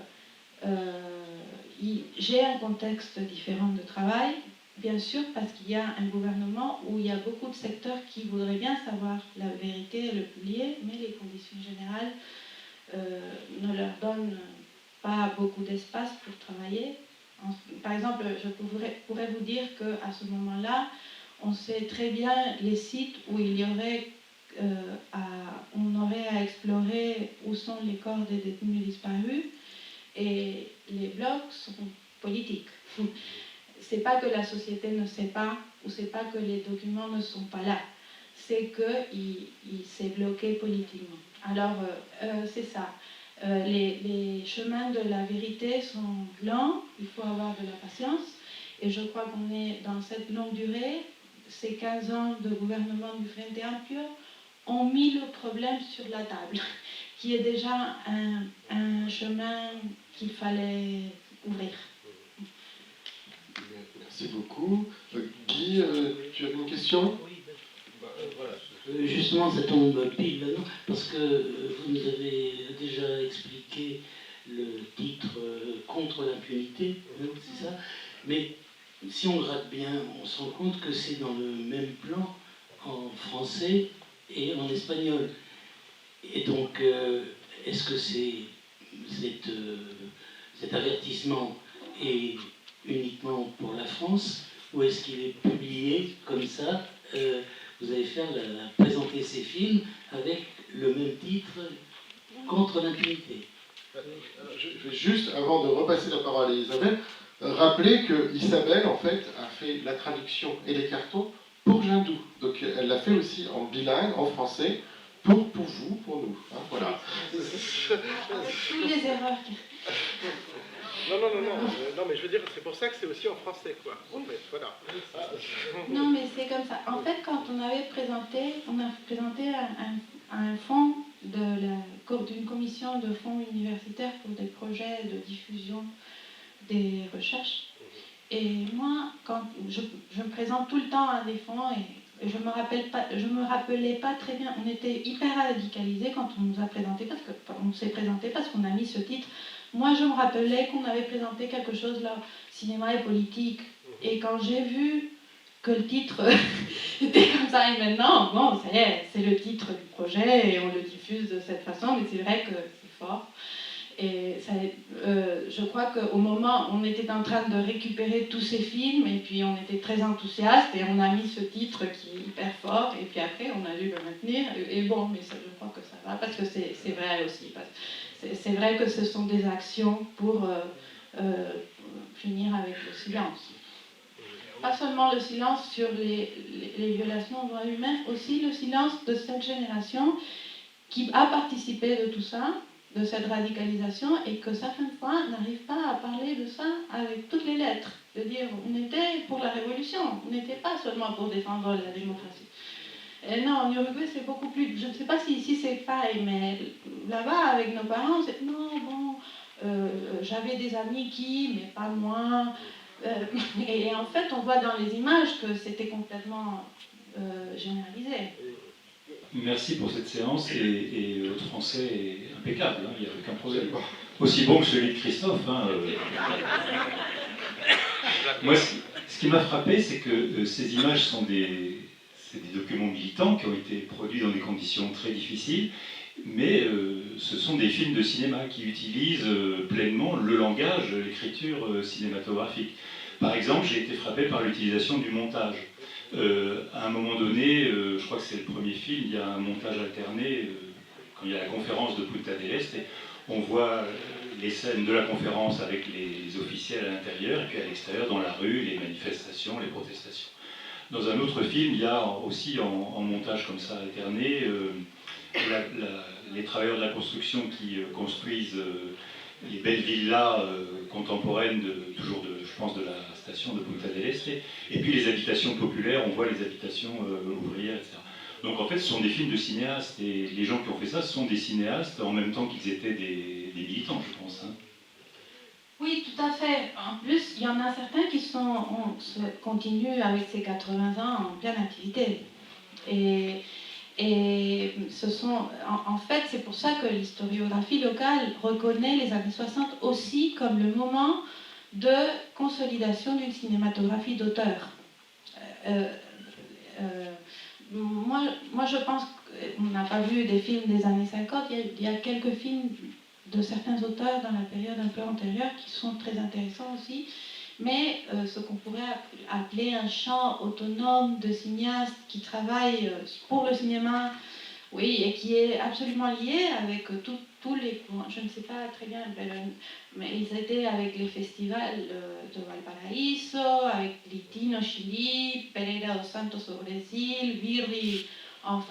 j'ai un contexte différent de travail, bien sûr, parce qu'il y a un gouvernement où il y a beaucoup de secteurs qui voudraient bien savoir la vérité et le publier, mais les conditions générales ne leur donnent pas beaucoup d'espace pour travailler. Par exemple, je pourrais vous dire qu'à ce moment-là, on sait très bien les sites où il y aurait on aurait à explorer où sont les corps des détenus disparus, et les blocs sont politiques. C'est pas que la société ne sait pas, ou c'est pas que les documents ne sont pas là, c'est qu'il s'est bloqué politiquement. Alors, c'est ça. Les chemins de la vérité sont lents, il faut avoir de la patience, et je crois qu'on est dans cette longue durée. Ces 15 ans de gouvernement du Frente Amplio ont mis le problème sur la table, qui est déjà un chemin qu'il fallait ouvrir. Merci beaucoup. Guy, tu avais une question? Oui, voilà. Justement, ça tombe pile, non? Parce que vous nous avez déjà expliqué le titre contre l'impunité, c'est ça? Mais si on gratte bien, on se rend compte que c'est dans le même plan en français et en espagnol. Et donc, est-ce que cet avertissement est uniquement pour la France, ou est-ce qu'il est publié comme ça? Vous allez présenter ces films avec le même titre, contre l'impunité. Je vais juste, avant de repasser la parole à Isabelle, rappeler que Isabelle, en fait, a fait la traduction et les cartons pour Jindou. Donc elle l'a fait aussi en bilingue, en français, pour vous, pour nous. Hein, voilà. Tous les erreurs. Non, mais je veux dire, c'est pour ça que c'est aussi en français, quoi. En fait, voilà. Non, mais c'est comme ça. En fait, quand on a présenté un fonds d'une commission de fonds universitaires pour des projets de diffusion des recherches. Et moi, quand je me présente tout le temps à des fonds, et je me rappelais pas très bien. On était hyper radicalisés quand on nous a présenté, on s'est présenté parce qu'on a mis ce titre. Moi, je me rappelais qu'on avait présenté quelque chose là, cinéma et politique. Et quand j'ai vu que le titre était comme ça, et maintenant, bon, ça y est, c'est le titre du projet et on le diffuse de cette façon, mais c'est vrai que c'est fort. Et ça, je crois qu'au moment, on était en train de récupérer tous ces films, et puis on était très enthousiastes, et on a mis ce titre qui est hyper fort, et puis après on a dû le maintenir, et bon, mais ça, je crois que ça va, parce que c'est vrai aussi. C'est vrai que ce sont des actions pour finir avec le silence. Pas seulement le silence sur les violations de droits humains, aussi le silence de cette génération qui a participé de tout ça, de cette radicalisation, et que certaines fois n'arrive pas à parler de ça avec toutes les lettres, de dire on était pour la révolution, on n'était pas seulement pour défendre la démocratie. Et non, en Uruguay c'est beaucoup plus, je ne sais pas si ici c'est pareil, mais là-bas avec nos parents, c'est non, bon, j'avais des amis qui, mais pas moi, et en fait on voit dans les images que c'était complètement généralisé. Merci pour cette séance, et votre français est impeccable, hein, il n'y a aucun problème. Aussi bon que celui de Christophe. Hein, Moi, ce qui m'a frappé, c'est que ces images sont des documents militants qui ont été produits dans des conditions très difficiles, mais ce sont des films de cinéma qui utilisent pleinement le langage, l'écriture cinématographique. Par exemple, j'ai été frappé par l'utilisation du montage. À un moment donné, je crois que c'est le premier film, il y a un montage alterné quand il y a la conférence de Punta del Este, et on voit les scènes de la conférence avec les officiels à l'intérieur, et puis à l'extérieur, dans la rue, les manifestations, les protestations. Dans un autre film, il y a aussi en montage comme ça alterné les travailleurs de la construction qui construisent les belles villas contemporaines, je pense, de la station de Punta del Este, et puis les habitations populaires, on voit les habitations ouvrières, etc. Donc en fait, ce sont des films de cinéastes, et les gens qui ont fait ça, ce sont des cinéastes en même temps qu'ils étaient des militants, je pense. Hein. Oui, tout à fait. En plus, il y en a certains qui continuent avec ces 80 ans en pleine activité. Et ce sont, en fait, c'est pour ça que l'historiographie locale reconnaît les années 60 aussi comme le moment de consolidation d'une cinématographie d'auteur. Moi, je pense qu'on n'a pas vu des films des années 50, il y a quelques films de certains auteurs dans la période un peu antérieure qui sont très intéressants aussi, mais ce qu'on pourrait appeler un champ autonome de cinéastes qui travaillent pour le cinéma, oui, et qui est absolument lié avec tous les... Je ne sais pas très bien, mais ils étaient avec les festivals de Valparaíso, avec Litin au Chili, Pereira dos Santos au Brésil, Virri en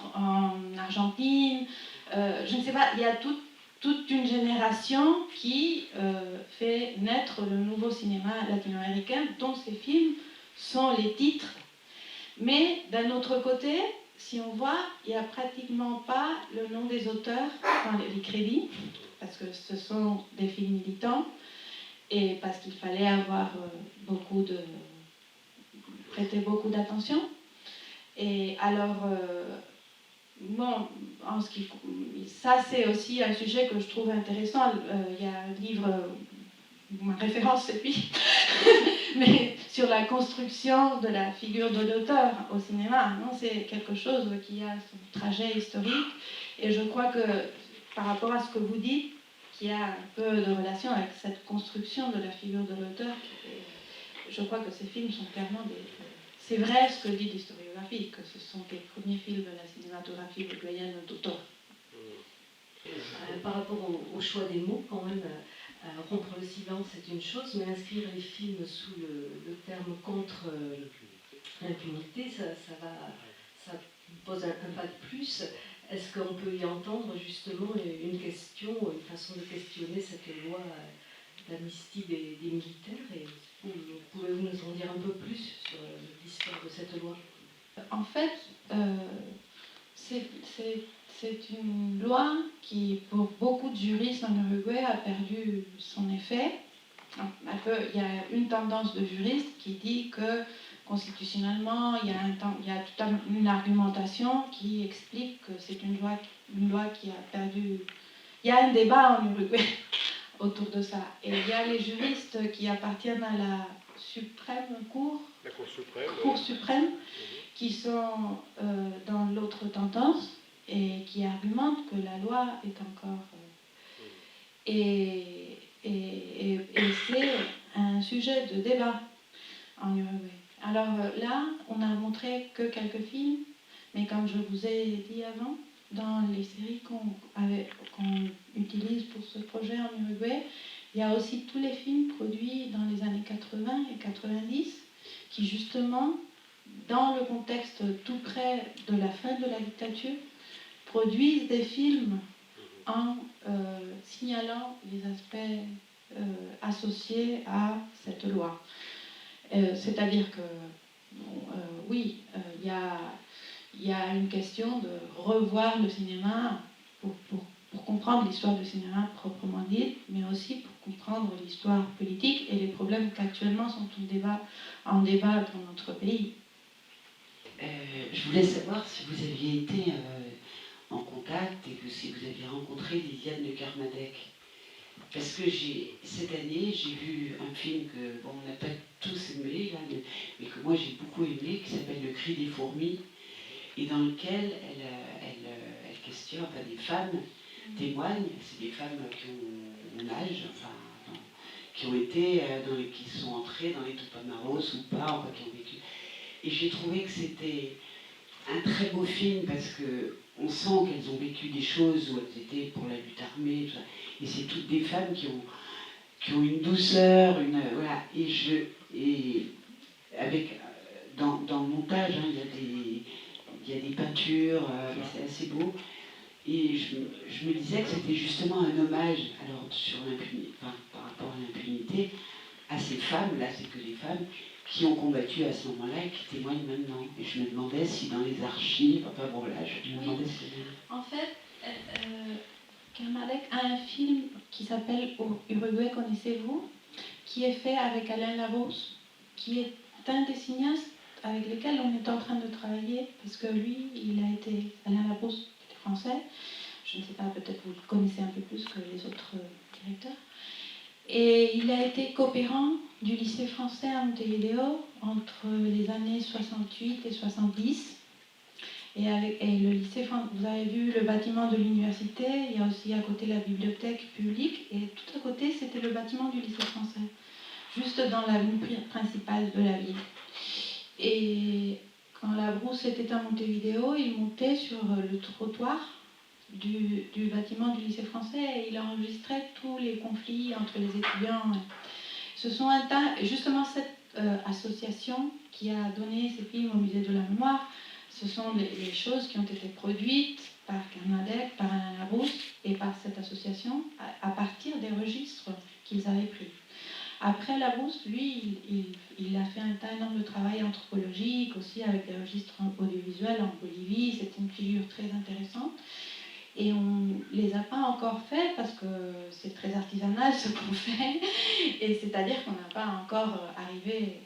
Argentine. Je ne sais pas, il y a toute une génération qui fait naître le nouveau cinéma latino-américain, dont ces films sont les titres. Mais d'un autre côté, si on voit, il n'y a pratiquement pas le nom des auteurs dans les crédits, parce que ce sont des films militants, et parce qu'il fallait avoir prêter beaucoup d'attention. Et alors, bon, ça c'est aussi un sujet que je trouve intéressant. Il y a un livre, ma référence c'est lui, mais sur la construction de la figure de l'auteur au cinéma. Non, c'est quelque chose qui a son trajet historique. Et je crois que par rapport à ce que vous dites, qu'il y a un peu de relation avec cette construction de la figure de l'auteur, je crois que ces films sont clairement des... C'est vrai ce que dit l'historiographie, que ce sont les premiers films de la cinématographie uruguayenne d'auteur. Par rapport au choix des mots, quand même, rompre le silence c'est une chose, mais inscrire les films sous le terme contre l'impunité, ça pose un pas de plus. Est-ce qu'on peut y entendre justement une question, une façon de questionner cette loi d'amnistie des militaires, et pouvez-vous nous en dire un peu plus sur l'histoire de cette loi? En fait, c'est une loi qui, pour beaucoup de juristes en Uruguay, a perdu son effet. Il y a une tendance de juristes qui dit que constitutionnellement, il y a toute une argumentation qui explique que c'est une loi qui a perdu... Il y a un débat en Uruguay autour de ça. Et il y a les juristes qui appartiennent à la suprême cour, la Cour suprême, qui sont dans l'autre tendance et qui argumentent que la loi est encore... Et c'est un sujet de débat en Uruguay. Alors là, on n'a montré que quelques films, mais comme je vous ai dit avant, dans les séries qu'on utilise pour ce projet en Uruguay, il y a aussi tous les films produits dans les années 80 et 90 qui justement, dans le contexte tout près de la fin de la dictature, produisent des films en signalant les aspects associés à cette loi. C'est-à-dire que, oui, il y a une question de revoir le cinéma pour comprendre l'histoire du cinéma proprement dite, mais aussi pour comprendre l'histoire politique et les problèmes qu'actuellement sont en débat dans notre pays. Je voulais savoir si vous aviez été en contact et que si vous aviez rencontré Liliane de Kermadec. Parce que cette année, j'ai vu un film que on n'a pas tous aimé, là, mais que moi j'ai beaucoup aimé, qui s'appelle Le Cri des fourmis, et dans lequel elle questionne, enfin des femmes témoignent, c'est des femmes qui ont mon âge, enfin, qui ont été, qui sont entrées dans les Tupamaros ou pas, enfin, qui ont vécu. Et j'ai trouvé que c'était un très beau film parce que on sent qu'elles ont vécu des choses où elles étaient pour la lutte armée, tout ça. Et c'est toutes des femmes qui ont une douceur, voilà. Et avec dans le montage, hein, il y a des peintures, c'est assez beau. Et je me disais que c'était justement un hommage, alors sur l'impunité, enfin, par rapport à l'impunité, à ces femmes, là c'est que des femmes qui ont combattu à ce moment-là et qui témoignent maintenant. Et je me demandais si dans les archives, enfin bon là, je me demandais si... En fait, Kermadec a un film qui s'appelle Uruguay, connaissez-vous, qui est fait avec Alain Labrousse, qui est un des cinéastes avec lesquels on est en train de travailler, parce que lui, Alain Labrousse était français, je ne sais pas, peut-être vous le connaissez un peu plus que les autres directeurs, et il a été coopérant du lycée français à Montevideo entre les années 68 et 70. Et le lycée, vous avez vu le bâtiment de l'université, il y a aussi à côté la bibliothèque publique, et tout à côté, c'était le bâtiment du lycée français, juste dans l'avenue principale de la ville. Et quand Labrousse était à Montevideo, il montait sur le trottoir du bâtiment du lycée français et il enregistrait tous les conflits entre les étudiants. Justement, cette association qui a donné ces films au musée de la mémoire, ce sont les choses qui ont été produites par Kermadec, par Alain Labrousse et par cette association à partir des registres qu'ils avaient pris. Après Labrousse, lui, il a fait un tas énorme de travail anthropologique aussi avec des registres audiovisuels en Bolivie. C'est une figure très intéressante. Et on ne les a pas encore fait parce que c'est très artisanal ce qu'on fait. Et c'est-à-dire qu'on n'a pas encore arrivé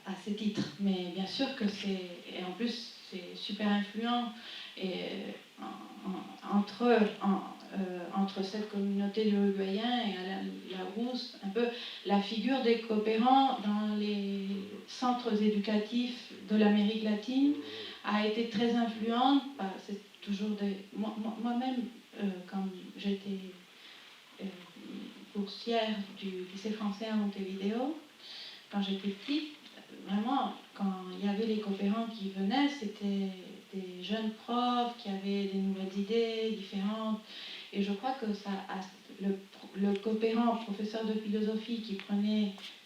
à ces titres. Mais bien sûr que et en plus, c'est super influent et entre cette communauté d'Uruguayens et Alain Labrousse, un peu la figure des coopérants dans les centres éducatifs de l'Amérique latine a été très influente. C'est toujours moi-même, quand j'étais boursière du lycée français à Montevideo, quand j'étais petite, vraiment, quand il y avait les coopérants qui venaient, c'était des jeunes profs qui avaient des nouvelles idées différentes. Et je crois que le coopérant professeur de philosophie qui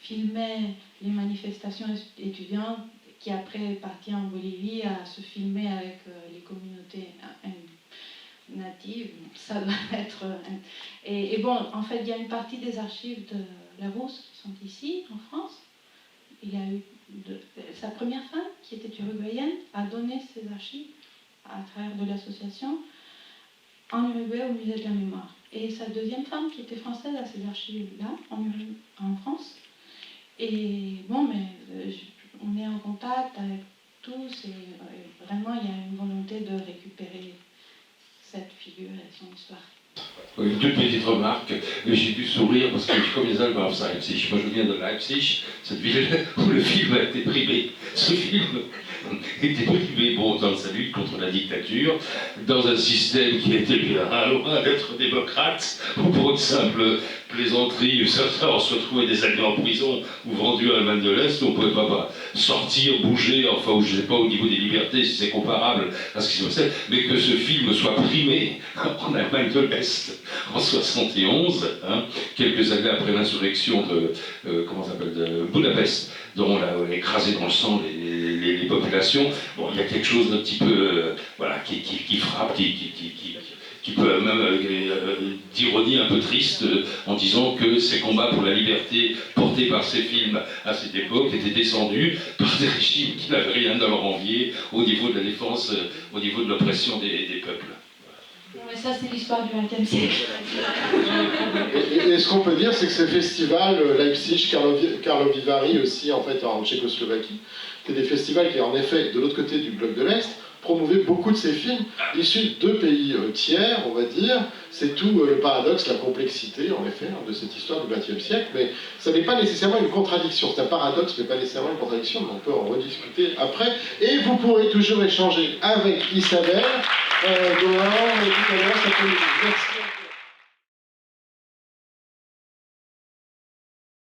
filmait les manifestations étudiantes, qui après est parti en Bolivie à se filmer avec les communautés natives, ça doit être... Et bon, en fait, il y a une partie des archives de Labrousse qui sont ici, en France. Il y a eu sa première femme, qui était uruguayenne, a donné ses archives à travers de l'association en Uruguay au musée de la mémoire. Et sa deuxième femme, qui était française, a ses archives là, en France. Et bon, mais on est en contact avec tous et vraiment il y a une volonté de récupérer cette figure et son histoire. Une toute petite remarque, j'ai dû sourire parce que je connais Albert Leipzig. Moi je viens de Leipzig, cette ville où le film a été primé. Ce film était primé dans sa lutte contre la dictature, dans un système qui était bien loin d'être démocrate, où pour une simple plaisanterie, certains se retrouvaient des années en prison ou vendus à l'Allemagne de l'Est, on ne pouvait pas sortir, bouger, enfin, je ne sais pas au niveau des libertés si c'est comparable à ce qui se passait, mais que ce film soit primé en Allemagne de l'Est en 71, quelques années après l'insurrection de Budapest, dont on a écrasé dans le sang les populations. Bon, il y a quelque chose d'un petit peu qui frappe, qui peut même d'ironie un peu triste en disant que ces combats pour la liberté portés par ces films à cette époque étaient descendus par des régimes qui n'avaient rien à leur envier au niveau de la défense, au niveau de l'oppression des peuples. Mais ça, c'est l'histoire du XXe siècle. Et ce qu'on peut dire, c'est que ces festivals, Leipzig, Karlovy Vary aussi, en fait, en Tchécoslovaquie, c'est des festivals qui, en effet, de l'autre côté du bloc de l'Est, promouvaient beaucoup de ces films issus de pays tiers, on va dire. C'est tout le paradoxe, la complexité, en effet, de cette histoire du XXe siècle. Mais ça n'est pas nécessairement une contradiction. C'est un paradoxe, mais pas nécessairement une contradiction. Mais on peut en rediscuter après. Et vous pourrez toujours échanger avec Isabelle dehors, tout à l'heure, ça peut... Merci.